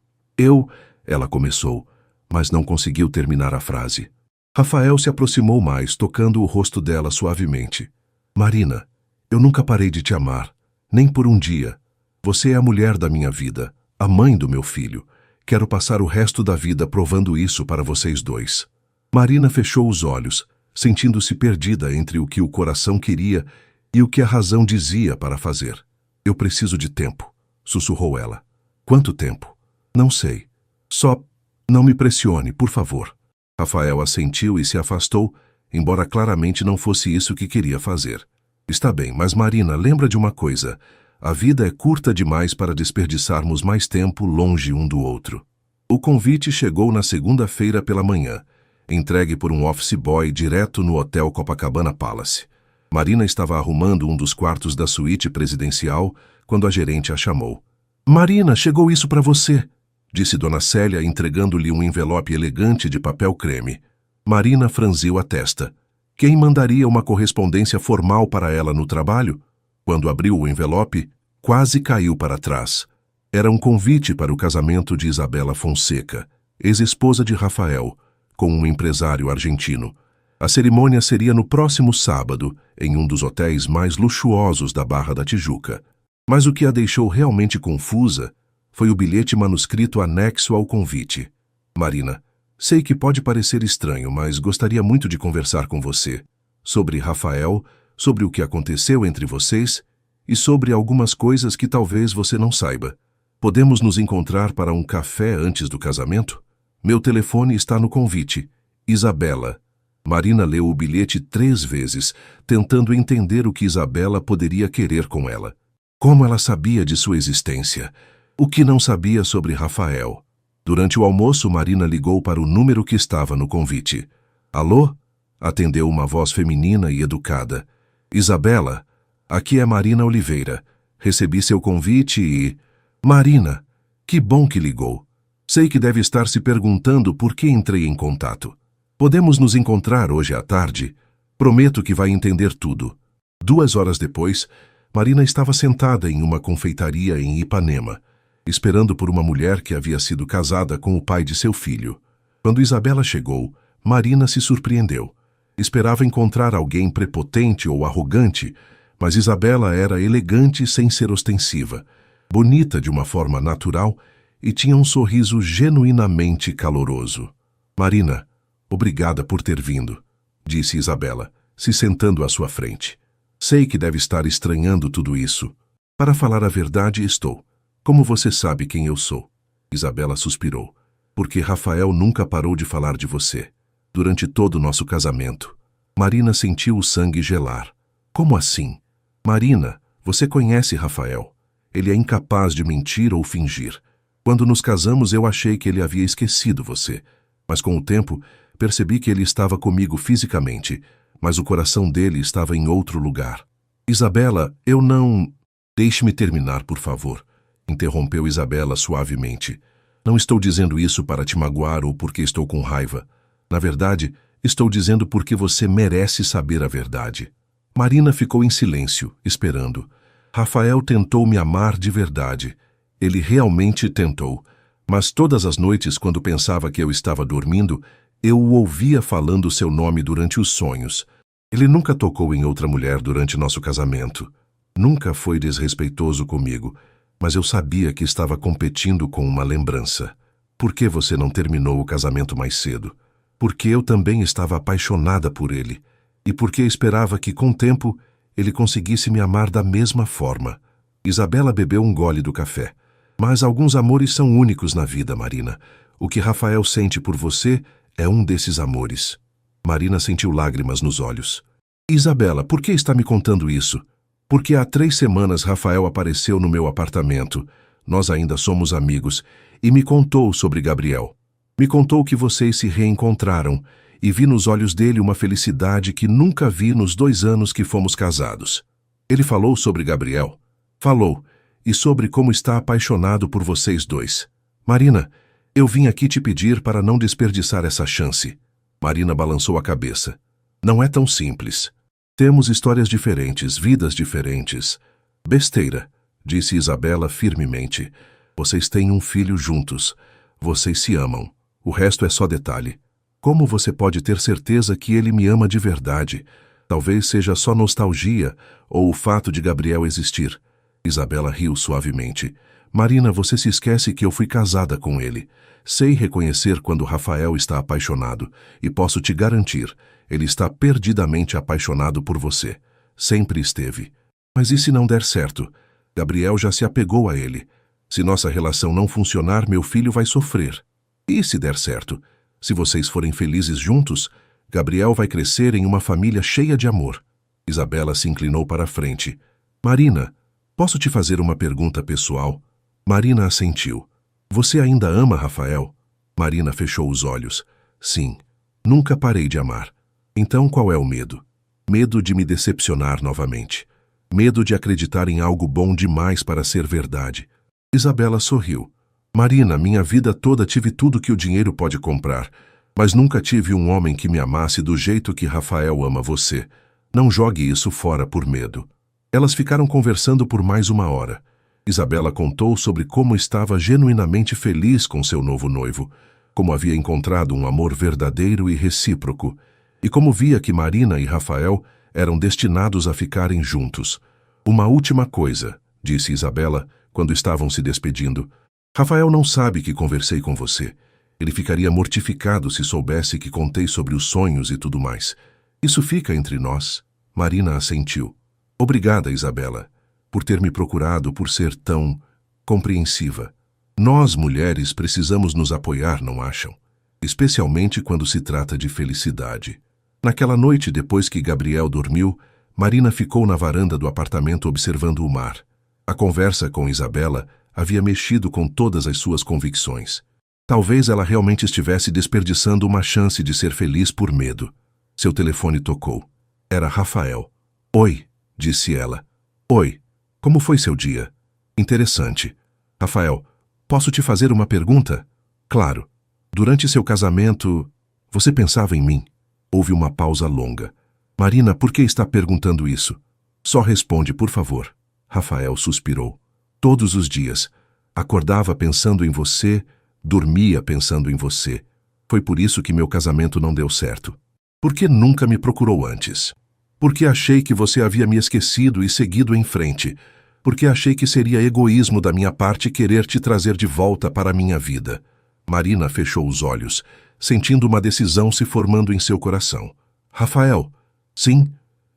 Ela começou, mas não conseguiu terminar a frase. Rafael se aproximou mais, tocando o rosto dela suavemente. Marina, eu nunca parei de te amar, nem por um dia. Você é a mulher da minha vida, a mãe do meu filho. Quero passar o resto da vida provando isso para vocês dois. Marina fechou os olhos, sentindo-se perdida entre o que o coração queria e o que a razão dizia para fazer. Eu preciso de tempo, sussurrou ela. Quanto tempo? Não sei. Só não me pressione, por favor. Rafael assentiu e se afastou, embora claramente não fosse isso que queria fazer. Está bem, mas Marina, lembra de uma coisa. A vida é curta demais para desperdiçarmos mais tempo longe um do outro. O convite chegou na segunda-feira pela manhã, entregue por um office boy direto no Hotel Copacabana Palace. Marina estava arrumando um dos quartos da suíte presidencial quando a gerente a chamou. Marina, chegou isso para você, disse Dona Célia, entregando-lhe um envelope elegante de papel creme. Marina franziu a testa. Quem mandaria uma correspondência formal para ela no trabalho? Quando abriu o envelope, quase caiu para trás. Era um convite para o casamento de Isabela Fonseca, ex-esposa de Rafael, com um empresário argentino. A cerimônia seria no próximo sábado, em um dos hotéis mais luxuosos da Barra da Tijuca. Mas o que a deixou realmente confusa foi o bilhete manuscrito anexo ao convite. Marina, sei que pode parecer estranho, mas gostaria muito de conversar com você. Sobre Rafael, sobre o que aconteceu entre vocês e sobre algumas coisas que talvez você não saiba. Podemos nos encontrar para um café antes do casamento? Meu telefone está no convite. Isabela. Marina leu o bilhete 3 vezes, tentando entender o que Isabela poderia querer com ela. Como ela sabia de sua existência? O que não sabia sobre Rafael? Durante o almoço, Marina ligou para o número que estava no convite. Alô? Atendeu uma voz feminina e educada. Isabela, aqui é Marina Oliveira. Recebi seu convite e... Marina, que bom que ligou. Sei que deve estar se perguntando por que entrei em contato. Podemos nos encontrar hoje à tarde? Prometo que vai entender tudo. 2 horas depois, Marina estava sentada em uma confeitaria em Ipanema, esperando por uma mulher que havia sido casada com o pai de seu filho. Quando Isabela chegou, Marina se surpreendeu. Esperava encontrar alguém prepotente ou arrogante, mas Isabela era elegante sem ser ostensiva, bonita de uma forma natural e tinha um sorriso genuinamente caloroso. Marina, obrigada por ter vindo, disse Isabela, se sentando à sua frente. Sei que deve estar estranhando tudo isso. Para falar a verdade, estou. Como você sabe quem eu sou? Isabela suspirou. Porque Rafael nunca parou de falar de você. Durante todo o nosso casamento. Marina sentiu o sangue gelar. Como assim? Marina, você conhece Rafael. Ele é incapaz de mentir ou fingir. Quando nos casamos, eu achei que ele havia esquecido você. Mas com o tempo, percebi que ele estava comigo fisicamente, mas o coração dele estava em outro lugar. Isabela, eu não... Deixe-me terminar, por favor. Interrompeu Isabela suavemente. Não estou dizendo isso para te magoar ou porque estou com raiva. Na verdade, estou dizendo porque você merece saber a verdade. Marina ficou em silêncio, esperando. Rafael tentou me amar de verdade. Ele realmente tentou. Mas todas as noites, quando pensava que eu estava dormindo, eu o ouvia falando seu nome durante os sonhos. Ele nunca tocou em outra mulher durante nosso casamento. Nunca foi desrespeitoso comigo, mas eu sabia que estava competindo com uma lembrança. Por que você não terminou o casamento mais cedo? Porque eu também estava apaixonada por ele, e porque esperava que, com o tempo, ele conseguisse me amar da mesma forma. Isabela bebeu um gole do café. Mas alguns amores são únicos na vida, Marina. O que Rafael sente por você é um desses amores. Marina sentiu lágrimas nos olhos. Isabela, por que está me contando isso? Porque há 3 semanas Rafael apareceu no meu apartamento. Nós ainda somos amigos. E me contou sobre Gabriel. Me contou que vocês se reencontraram e vi nos olhos dele uma felicidade que nunca vi nos 2 anos que fomos casados. Ele falou sobre Gabriel. Falou. E sobre como está apaixonado por vocês dois. Marina, eu vim aqui te pedir para não desperdiçar essa chance. Marina balançou a cabeça. Não é tão simples. Temos histórias diferentes, vidas diferentes. Besteira, disse Isabela firmemente. Vocês têm um filho juntos. Vocês se amam. O resto é só detalhe. Como você pode ter certeza que ele me ama de verdade? Talvez seja só nostalgia ou o fato de Gabriel existir. Isabela riu suavemente. Marina, você se esquece que eu fui casada com ele. Sei reconhecer quando Rafael está apaixonado e posso te garantir, ele está perdidamente apaixonado por você. Sempre esteve. Mas e se não der certo? Gabriel já se apegou a ele. Se nossa relação não funcionar, meu filho vai sofrer. E se der certo? Se vocês forem felizes juntos, Gabriel vai crescer em uma família cheia de amor. Isabela se inclinou para a frente. Marina, posso te fazer uma pergunta pessoal? Marina assentiu. Você ainda ama Rafael? Marina fechou os olhos. Sim, nunca parei de amar. Então qual é o medo? Medo de me decepcionar novamente. Medo de acreditar em algo bom demais para ser verdade. Isabela sorriu. Marina, minha vida toda tive tudo que o dinheiro pode comprar, mas nunca tive um homem que me amasse do jeito que Rafael ama você. Não jogue isso fora por medo. Elas ficaram conversando por mais 1 hora. Isabela contou sobre como estava genuinamente feliz com seu novo noivo, como havia encontrado um amor verdadeiro e recíproco, e como via que Marina e Rafael eram destinados a ficarem juntos. Uma última coisa, disse Isabela, quando estavam se despedindo. Rafael não sabe que conversei com você. Ele ficaria mortificado se soubesse que contei sobre os sonhos e tudo mais. Isso fica entre nós. Marina assentiu. Obrigada, Isabela, por ter me procurado, por ser tão compreensiva. Nós, mulheres, precisamos nos apoiar, não acham? Especialmente quando se trata de felicidade. Naquela noite, depois que Gabriel dormiu, Marina ficou na varanda do apartamento observando o mar. A conversa com Isabela havia mexido com todas as suas convicções. Talvez ela realmente estivesse desperdiçando uma chance de ser feliz por medo. Seu telefone tocou. Era Rafael. Oi, disse ela. Oi, como foi seu dia? Interessante. Rafael, posso te fazer uma pergunta? Claro. Durante seu casamento, você pensava em mim? Houve uma pausa longa. Marina, por que está perguntando isso? Só responde, por favor. Rafael suspirou. Todos os dias. Acordava pensando em você, dormia pensando em você. Foi por isso que meu casamento não deu certo. Por que nunca me procurou antes? Porque achei que você havia me esquecido e seguido em frente. Porque achei que seria egoísmo da minha parte querer te trazer de volta para a minha vida. Marina fechou os olhos, sentindo uma decisão se formando em seu coração. Rafael, sim,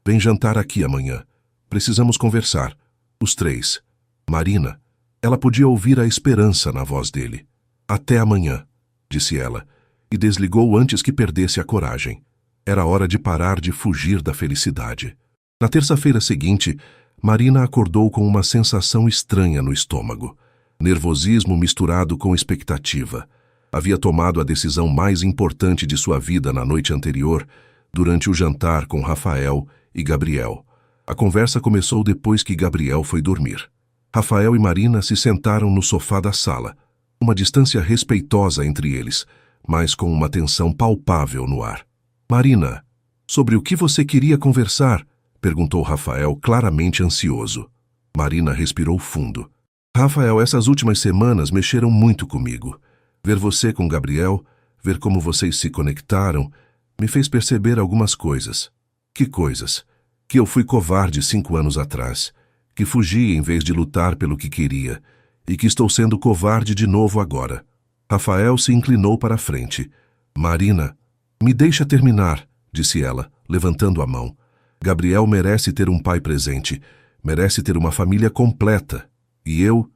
vem jantar aqui amanhã. Precisamos conversar. Os 3. Marina, ela podia ouvir a esperança na voz dele. Até amanhã. disse ela, e desligou antes que perdesse a coragem. Era hora de parar de fugir da felicidade. Na terça-feira seguinte, Marina acordou com uma sensação estranha no estômago. Nervosismo misturado com expectativa. Havia tomado a decisão mais importante de sua vida na noite anterior, durante o jantar com Rafael e Gabriel. A conversa começou depois que Gabriel foi dormir. Rafael e Marina se sentaram no sofá da sala, uma distância respeitosa entre eles, mas com uma tensão palpável no ar. Marina, sobre o que você queria conversar? Perguntou Rafael, claramente ansioso. Marina respirou fundo. Rafael, essas últimas semanas mexeram muito comigo. Ver você com Gabriel, ver como vocês se conectaram, me fez perceber algumas coisas. Que coisas? Que eu fui covarde 5 anos atrás, que fugi em vez de lutar pelo que queria, e que estou sendo covarde de novo agora. Rafael se inclinou para a frente. Marina, me deixa terminar, disse ela, levantando a mão. Gabriel merece ter um pai presente, merece ter uma família completa. E eu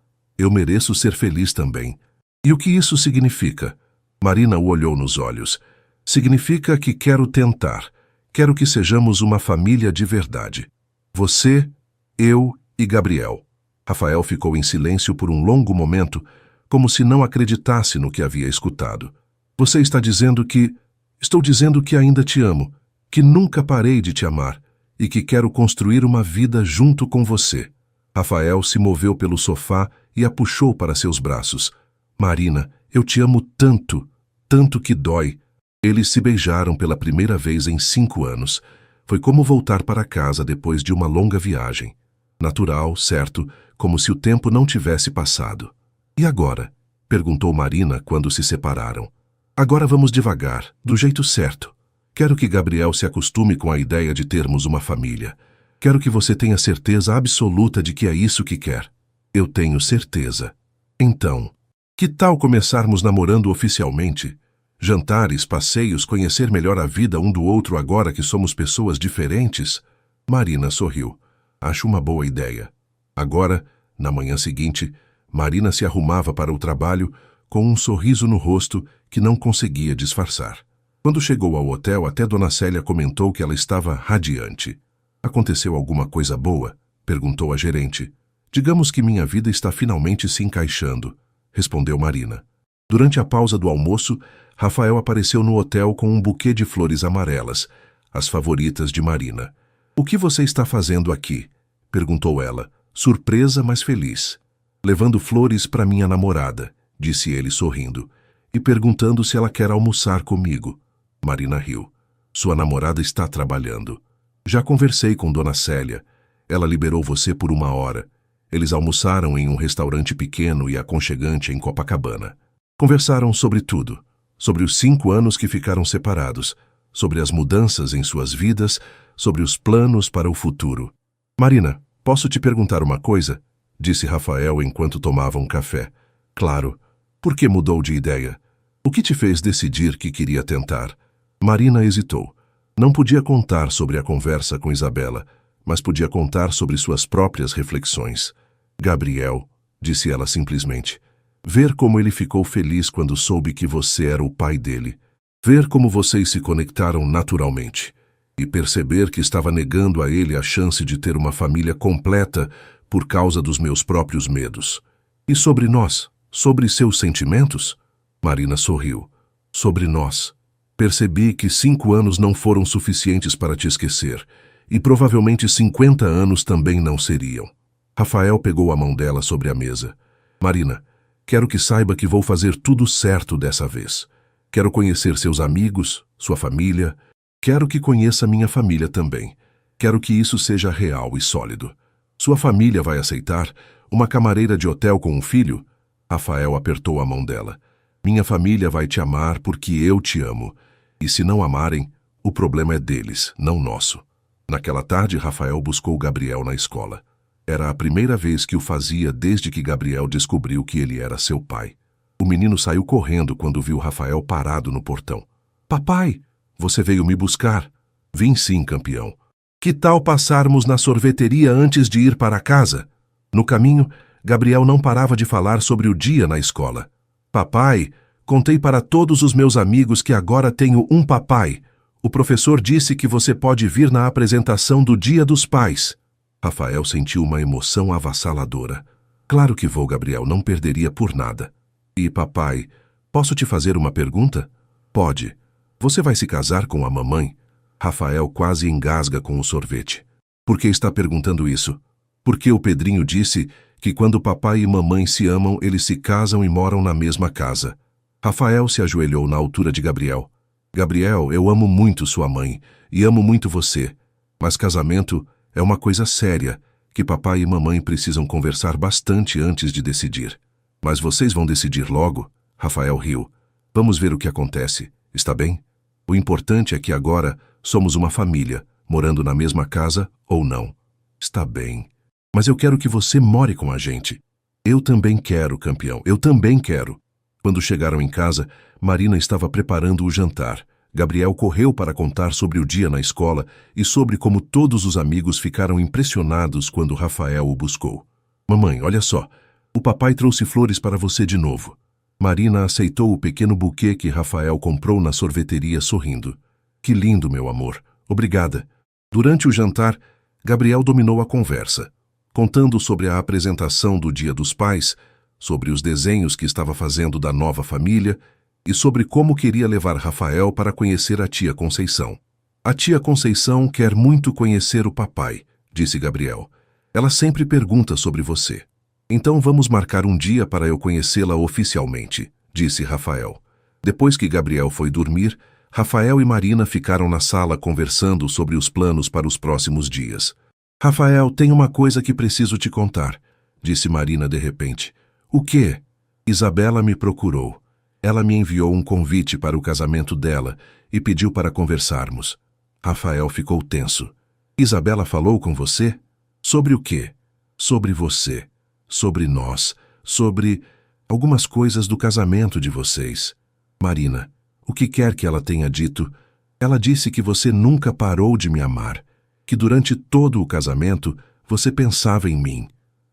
mereço ser feliz também. E o que isso significa? Marina o olhou nos olhos. Significa que quero tentar. Quero que sejamos uma família de verdade. Você, eu e Gabriel. Rafael ficou em silêncio por um longo momento, como se não acreditasse no que havia escutado. Você está dizendo que... Estou dizendo que ainda te amo, que nunca parei de te amar e que quero construir uma vida junto com você. Rafael se moveu pelo sofá e a puxou para seus braços. Marina, eu te amo tanto, tanto que dói. Eles se beijaram pela primeira vez em 5 anos. Foi como voltar para casa depois de uma longa viagem. Natural, certo, como se o tempo não tivesse passado. E agora? Perguntou Marina quando se separaram. Agora vamos devagar, do jeito certo. Quero que Gabriel se acostume com a ideia de termos uma família. Quero que você tenha certeza absoluta de que é isso que quer. Eu tenho certeza. Então, que tal começarmos namorando oficialmente? Jantares, passeios, conhecer melhor a vida um do outro agora que somos pessoas diferentes? Marina sorriu. Acho uma boa ideia. Agora, na manhã seguinte, Marina se arrumava para o trabalho com um sorriso no rosto que não conseguia disfarçar. Quando chegou ao hotel, até Dona Célia comentou que ela estava radiante. Aconteceu alguma coisa boa? Perguntou a gerente. Digamos que minha vida está finalmente se encaixando, respondeu Marina. Durante a pausa do almoço, Rafael apareceu no hotel com um buquê de flores amarelas, as favoritas de Marina. O que você está fazendo aqui? Perguntou ela, surpresa, mas feliz. Levando flores para minha namorada, disse ele sorrindo, e perguntando se ela quer almoçar comigo. Marina riu. Sua namorada está trabalhando. Já conversei com Dona Célia. Ela liberou você por 1 hora. Eles almoçaram em um restaurante pequeno e aconchegante em Copacabana. Conversaram sobre tudo. Sobre os 5 anos que ficaram separados. Sobre as mudanças em suas vidas. Sobre os planos para o futuro. Marina, posso te perguntar uma coisa? Disse Rafael enquanto tomavam café. Claro. Por que mudou de ideia? O que te fez decidir que queria tentar? Marina hesitou. Não podia contar sobre a conversa com Isabela, mas podia contar sobre suas próprias reflexões. Gabriel, disse ela simplesmente. Ver como ele ficou feliz quando soube que você era o pai dele. Ver como vocês se conectaram naturalmente. E perceber que estava negando a ele a chance de ter uma família completa por causa dos meus próprios medos. E sobre nós? Sobre seus sentimentos? Marina sorriu. Sobre nós. Percebi que 5 anos não foram suficientes para te esquecer, e provavelmente 50 anos também não seriam. Rafael pegou a mão dela sobre a mesa. Marina, quero que saiba que vou fazer tudo certo dessa vez. Quero conhecer seus amigos, sua família. Quero que conheça minha família também. Quero que isso seja real e sólido. Sua família vai aceitar uma camareira de hotel com um filho? Rafael apertou a mão dela. Minha família vai te amar porque eu te amo. E se não amarem, o problema é deles, não nosso. Naquela tarde, Rafael buscou Gabriel na escola. Era a primeira vez que o fazia desde que Gabriel descobriu que ele era seu pai. O menino saiu correndo quando viu Rafael parado no portão. Papai, você veio me buscar? Vim sim, campeão. Que tal passarmos na sorveteria antes de ir para casa? No caminho, Gabriel não parava de falar sobre o dia na escola. Papai, Contei para todos os meus amigos que agora tenho um papai. O professor disse que você pode vir na apresentação do Dia dos Pais. Rafael sentiu uma emoção avassaladora. Claro que vou, Gabriel, não perderia por nada. E, papai, posso te fazer uma pergunta? Pode. Você vai se casar com a mamãe? Rafael quase engasga com o sorvete. Por que está perguntando isso? Porque o Pedrinho disse que quando papai e mamãe se amam, eles se casam e moram na mesma casa. Rafael se ajoelhou na altura de Gabriel. Gabriel, eu amo muito sua mãe e amo muito você, mas casamento é uma coisa séria que papai e mamãe precisam conversar bastante antes de decidir. Mas vocês vão decidir logo? Rafael riu. Vamos ver o que acontece, está bem? O importante é que agora somos uma família, morando na mesma casa ou não. Está bem. Mas eu quero que você more com a gente. Eu também quero, campeão, eu também quero. Quando chegaram em casa, Marina estava preparando o jantar. Gabriel correu para contar sobre o dia na escola e sobre como todos os amigos ficaram impressionados quando Rafael o buscou. Mamãe, olha só, o papai trouxe flores para você de novo. Marina aceitou o pequeno buquê que Rafael comprou na sorveteria sorrindo. Que lindo, meu amor. Obrigada. Durante o jantar, Gabriel dominou a conversa, contando sobre a apresentação do Dia dos Pais, sobre os desenhos que estava fazendo da nova família e sobre como queria levar Rafael para conhecer a tia Conceição. A tia Conceição quer muito conhecer o papai, disse Gabriel. Ela sempre pergunta sobre você. Então vamos marcar um dia para eu conhecê-la oficialmente, disse Rafael. Depois que Gabriel foi dormir, Rafael e Marina ficaram na sala conversando sobre os planos para os próximos dias. Rafael, tem uma coisa que preciso te contar, disse Marina de repente. O quê? Isabela me procurou. Ela me enviou um convite para o casamento dela e pediu para conversarmos. Rafael ficou tenso. Isabela falou com você? Sobre o quê? Sobre você. Sobre nós. Sobre algumas coisas do casamento de vocês. Marina, o que quer que ela tenha dito, ela disse que você nunca parou de me amar, que durante todo o casamento você pensava em mim.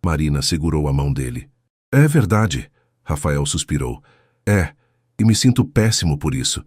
Marina segurou a mão dele. É verdade, Rafael suspirou. É, e me sinto péssimo por isso.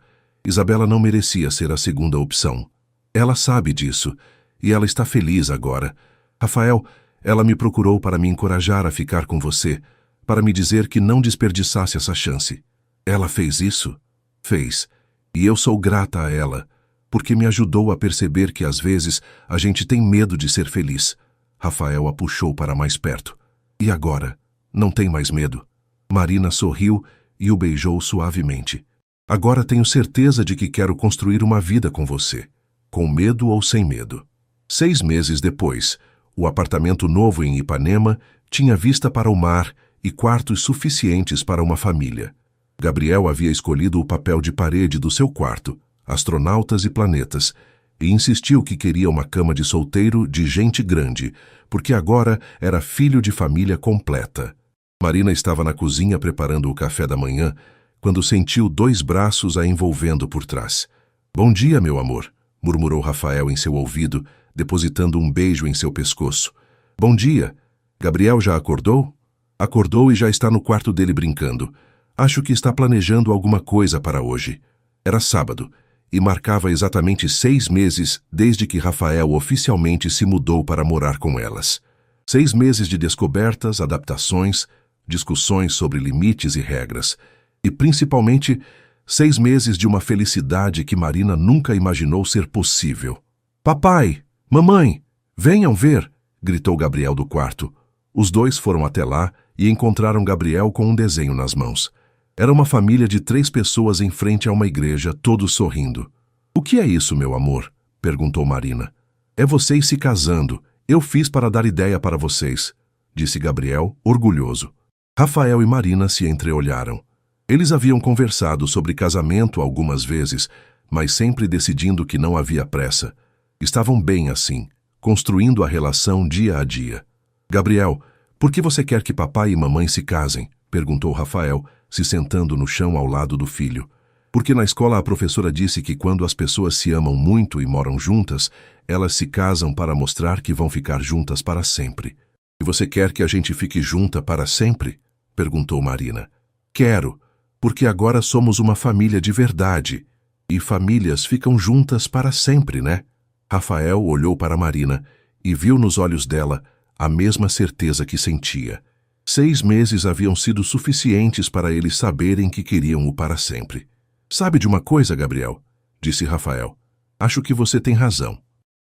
Isabela não merecia ser a segunda opção. Ela sabe disso, e ela está feliz agora. Rafael, ela me procurou para me encorajar a ficar com você, para me dizer que não desperdiçasse essa chance. Ela fez isso? Fez. E eu sou grata a ela, porque me ajudou a perceber que às vezes a gente tem medo de ser feliz. Rafael a puxou para mais perto. E agora? Não tem mais medo? Marina sorriu e o beijou suavemente. Agora tenho certeza de que quero construir uma vida com você, com medo ou sem medo. 6 meses depois, o apartamento novo em Ipanema tinha vista para o mar e quartos suficientes para uma família. Gabriel havia escolhido o papel de parede do seu quarto, astronautas e planetas, e insistiu que queria uma cama de solteiro de gente grande, porque agora era filho de família completa. Marina estava na cozinha preparando o café da manhã, quando sentiu 2 braços a envolvendo por trás. Bom dia, meu amor, murmurou Rafael em seu ouvido, depositando um beijo em seu pescoço. Bom dia. Gabriel já acordou? Acordou e já está no quarto dele brincando. Acho que está planejando alguma coisa para hoje. Era sábado, e marcava exatamente 6 meses desde que Rafael oficialmente se mudou para morar com elas. 6 meses de descobertas, adaptações, discussões sobre limites e regras, e principalmente 6 meses de uma felicidade que Marina nunca imaginou ser possível. Papai! Mamãe! Venham ver! Gritou Gabriel do quarto. Os dois foram até lá e encontraram Gabriel com um desenho nas mãos. Era uma família de 3 pessoas em frente a uma igreja, todos sorrindo. O que é isso, meu amor? Perguntou Marina. É vocês se casando. Eu fiz para dar ideia para vocês, disse Gabriel, orgulhoso. Rafael e Marina se entreolharam. Eles haviam conversado sobre casamento algumas vezes, mas sempre decidindo que não havia pressa. Estavam bem assim, construindo a relação dia a dia. Gabriel, por que você quer que papai e mamãe se casem? Perguntou Rafael, se sentando no chão ao lado do filho. Porque na escola a professora disse que quando as pessoas se amam muito e moram juntas, elas se casam para mostrar que vão ficar juntas para sempre. E você quer que a gente fique junta para sempre? Perguntou Marina. Quero. Porque agora somos uma família de verdade. E famílias ficam juntas para sempre, né? Rafael olhou para Marina e viu nos olhos dela a mesma certeza que sentia. 6 meses haviam sido suficientes para eles saberem que queriam-o para sempre. Sabe de uma coisa, Gabriel? Disse Rafael. Acho que você tem razão.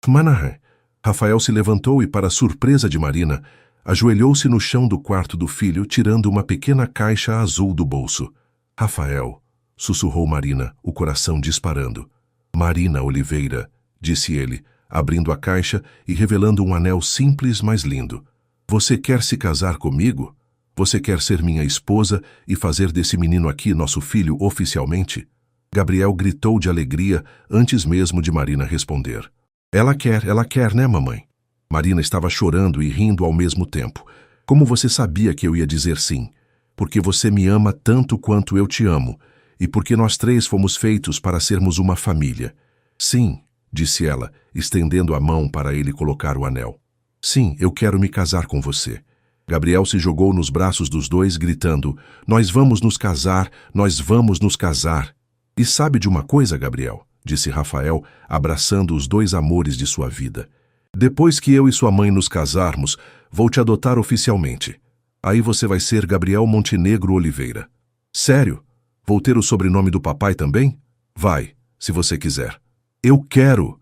Manahan. Rafael se levantou e, para surpresa de Marina, ajoelhou-se no chão do quarto do filho, tirando uma pequena caixa azul do bolso. Rafael, sussurrou Marina, o coração disparando. Marina Oliveira, disse ele, abrindo a caixa e revelando um anel simples, mas lindo. Você quer se casar comigo? Você quer ser minha esposa e fazer desse menino aqui nosso filho oficialmente? Gabriel gritou de alegria antes mesmo de Marina responder. Ela quer, né, mamãe? Marina estava chorando e rindo ao mesmo tempo. Como você sabia que eu ia dizer sim? Porque você me ama tanto quanto eu te amo, e porque nós 3 fomos feitos para sermos uma família. Sim, disse ela, estendendo a mão para ele colocar o anel. Sim, eu quero me casar com você. Gabriel se jogou nos braços dos dois, gritando, nós vamos nos casar, nós vamos nos casar. E sabe de uma coisa, Gabriel? Disse Rafael, abraçando os 2 amores de sua vida. Depois que eu e sua mãe nos casarmos, vou te adotar oficialmente. Aí você vai ser Gabriel Montenegro Oliveira. Sério? Vou ter o sobrenome do papai também? Vai, se você quiser. Eu quero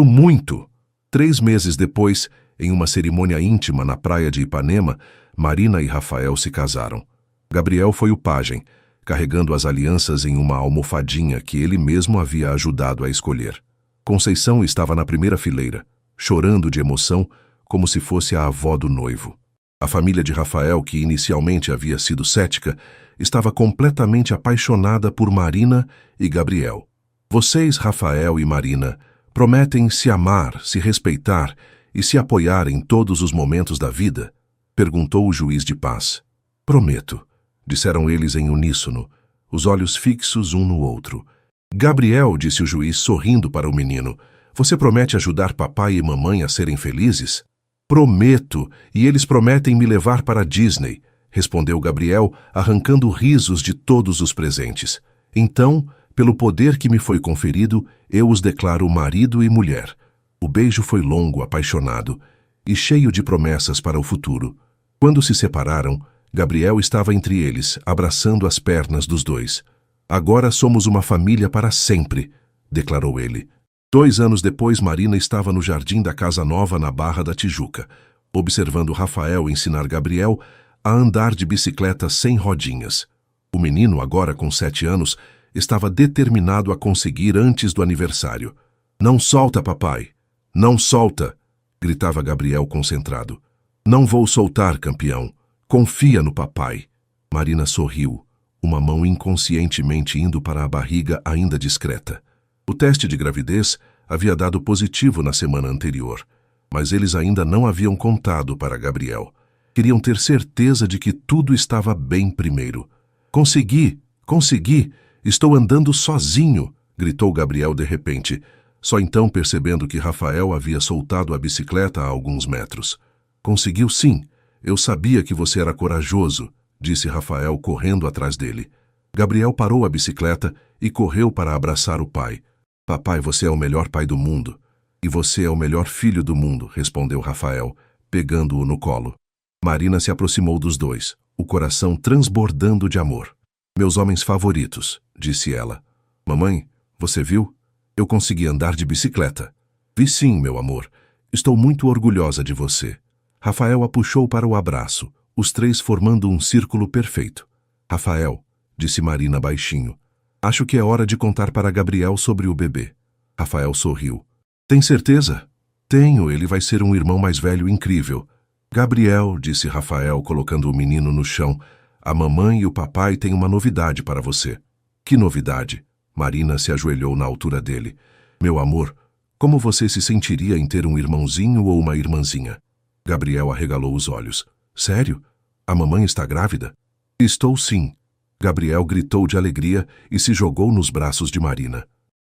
muito. 3 meses depois, em uma cerimônia íntima na praia de Ipanema, Marina e Rafael se casaram. Gabriel foi o pajem, carregando as alianças em uma almofadinha que ele mesmo havia ajudado a escolher. Conceição estava na primeira fileira, chorando de emoção, como se fosse a avó do noivo. A família de Rafael, que inicialmente havia sido cética, estava completamente apaixonada por Marina e Gabriel. Vocês, Rafael e Marina, prometem se amar, se respeitar e se apoiar em todos os momentos da vida? Perguntou o juiz de paz. Prometo, disseram eles em uníssono, os olhos fixos um no outro. Gabriel, disse o juiz sorrindo para o menino, você promete ajudar papai e mamãe a serem felizes? Prometo, e eles prometem me levar para Disney, respondeu Gabriel, arrancando risos de todos os presentes. Então, pelo poder que me foi conferido, eu os declaro marido e mulher. O beijo foi longo, apaixonado, e cheio de promessas para o futuro. Quando se separaram, Gabriel estava entre eles, abraçando as pernas dos 2. Agora somos uma família para sempre, declarou ele. 2 anos depois, Marina estava no jardim da casa nova na Barra da Tijuca, observando Rafael ensinar Gabriel a andar de bicicleta sem rodinhas. O menino, agora com 7 anos, estava determinado a conseguir antes do aniversário. Não solta, papai! Não solta! Gritava Gabriel concentrado. Não vou soltar, campeão. Confia no papai. Marina sorriu, uma mão inconscientemente indo para a barriga ainda discreta. O teste de gravidez havia dado positivo na semana anterior, mas eles ainda não haviam contado para Gabriel. Queriam ter certeza de que tudo estava bem primeiro. Consegui! Estou andando sozinho! Gritou Gabriel de repente, só então percebendo que Rafael havia soltado a bicicleta a alguns metros. Conseguiu sim! Eu sabia que você era corajoso, disse Rafael correndo atrás dele. Gabriel parou a bicicleta e correu para abraçar o pai. Papai, você é o melhor pai do mundo. E você é o melhor filho do mundo, respondeu Rafael, pegando-o no colo. Marina se aproximou dos 2, o coração transbordando de amor. Meus homens favoritos, disse ela. Mamãe, você viu? Eu consegui andar de bicicleta. Vi sim, meu amor. Estou muito orgulhosa de você. Rafael a puxou para o abraço, os 3 formando um círculo perfeito. Rafael, disse Marina baixinho, acho que é hora de contar para Gabriel sobre o bebê. Rafael sorriu. Tem certeza? Tenho, ele vai ser um irmão mais velho incrível. Gabriel, disse Rafael, colocando o menino no chão, a mamãe e o papai têm uma novidade para você. Que novidade? Marina se ajoelhou na altura dele. Meu amor, como você se sentiria em ter um irmãozinho ou uma irmãzinha? Gabriel arregalou os olhos. Sério? A mamãe está grávida? Estou sim. Gabriel gritou de alegria e se jogou nos braços de Marina.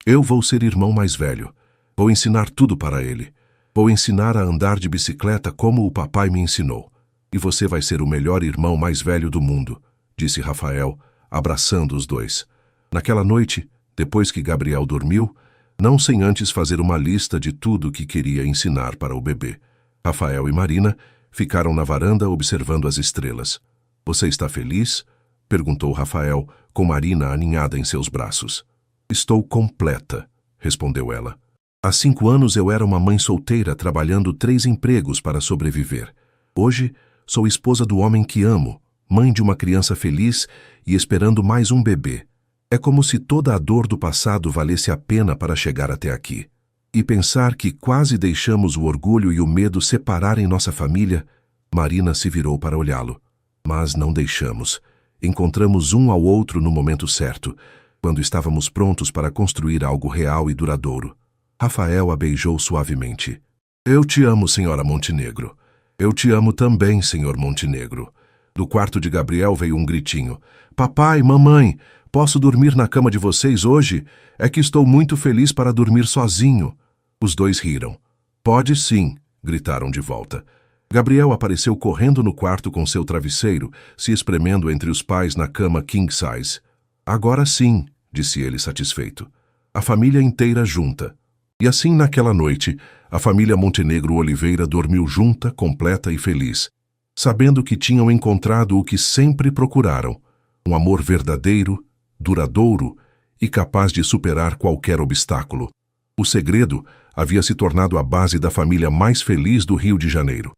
Eu vou ser irmão mais velho. Vou ensinar tudo para ele. Vou ensinar a andar de bicicleta como o papai me ensinou. E você vai ser o melhor irmão mais velho do mundo, disse Rafael, abraçando os dois. Naquela noite, depois que Gabriel dormiu, não sem antes fazer uma lista de tudo o que queria ensinar para o bebê, Rafael e Marina ficaram na varanda observando as estrelas. "Você está feliz?" perguntou Rafael, com Marina aninhada em seus braços. "Estou completa", respondeu ela. "Há 5 anos eu era uma mãe solteira trabalhando 3 empregos para sobreviver. Hoje, sou esposa do homem que amo, mãe de uma criança feliz e esperando mais um bebê. É como se toda a dor do passado valesse a pena para chegar até aqui. E pensar que quase deixamos o orgulho e o medo separarem nossa família." Marina se virou para olhá-lo. "Mas não deixamos. Encontramos um ao outro no momento certo, quando estávamos prontos para construir algo real e duradouro." Rafael a beijou suavemente. "Eu te amo, senhora Montenegro. Eu te amo também, senhor Montenegro." Do quarto de Gabriel veio um gritinho. "Papai, mamãe, posso dormir na cama de vocês hoje? É que estou muito feliz para dormir sozinho." Os dois riram. "Pode sim", gritaram de volta. Gabriel apareceu correndo no quarto com seu travesseiro, se espremendo entre os pais na cama king size. "Agora sim", disse ele satisfeito. A família inteira junta. E assim, naquela noite, a família Montenegro Oliveira dormiu junta, completa e feliz, sabendo que tinham encontrado o que sempre procuraram: um amor verdadeiro, duradouro e capaz de superar qualquer obstáculo. O segredo havia se tornado a base da família mais feliz do Rio de Janeiro.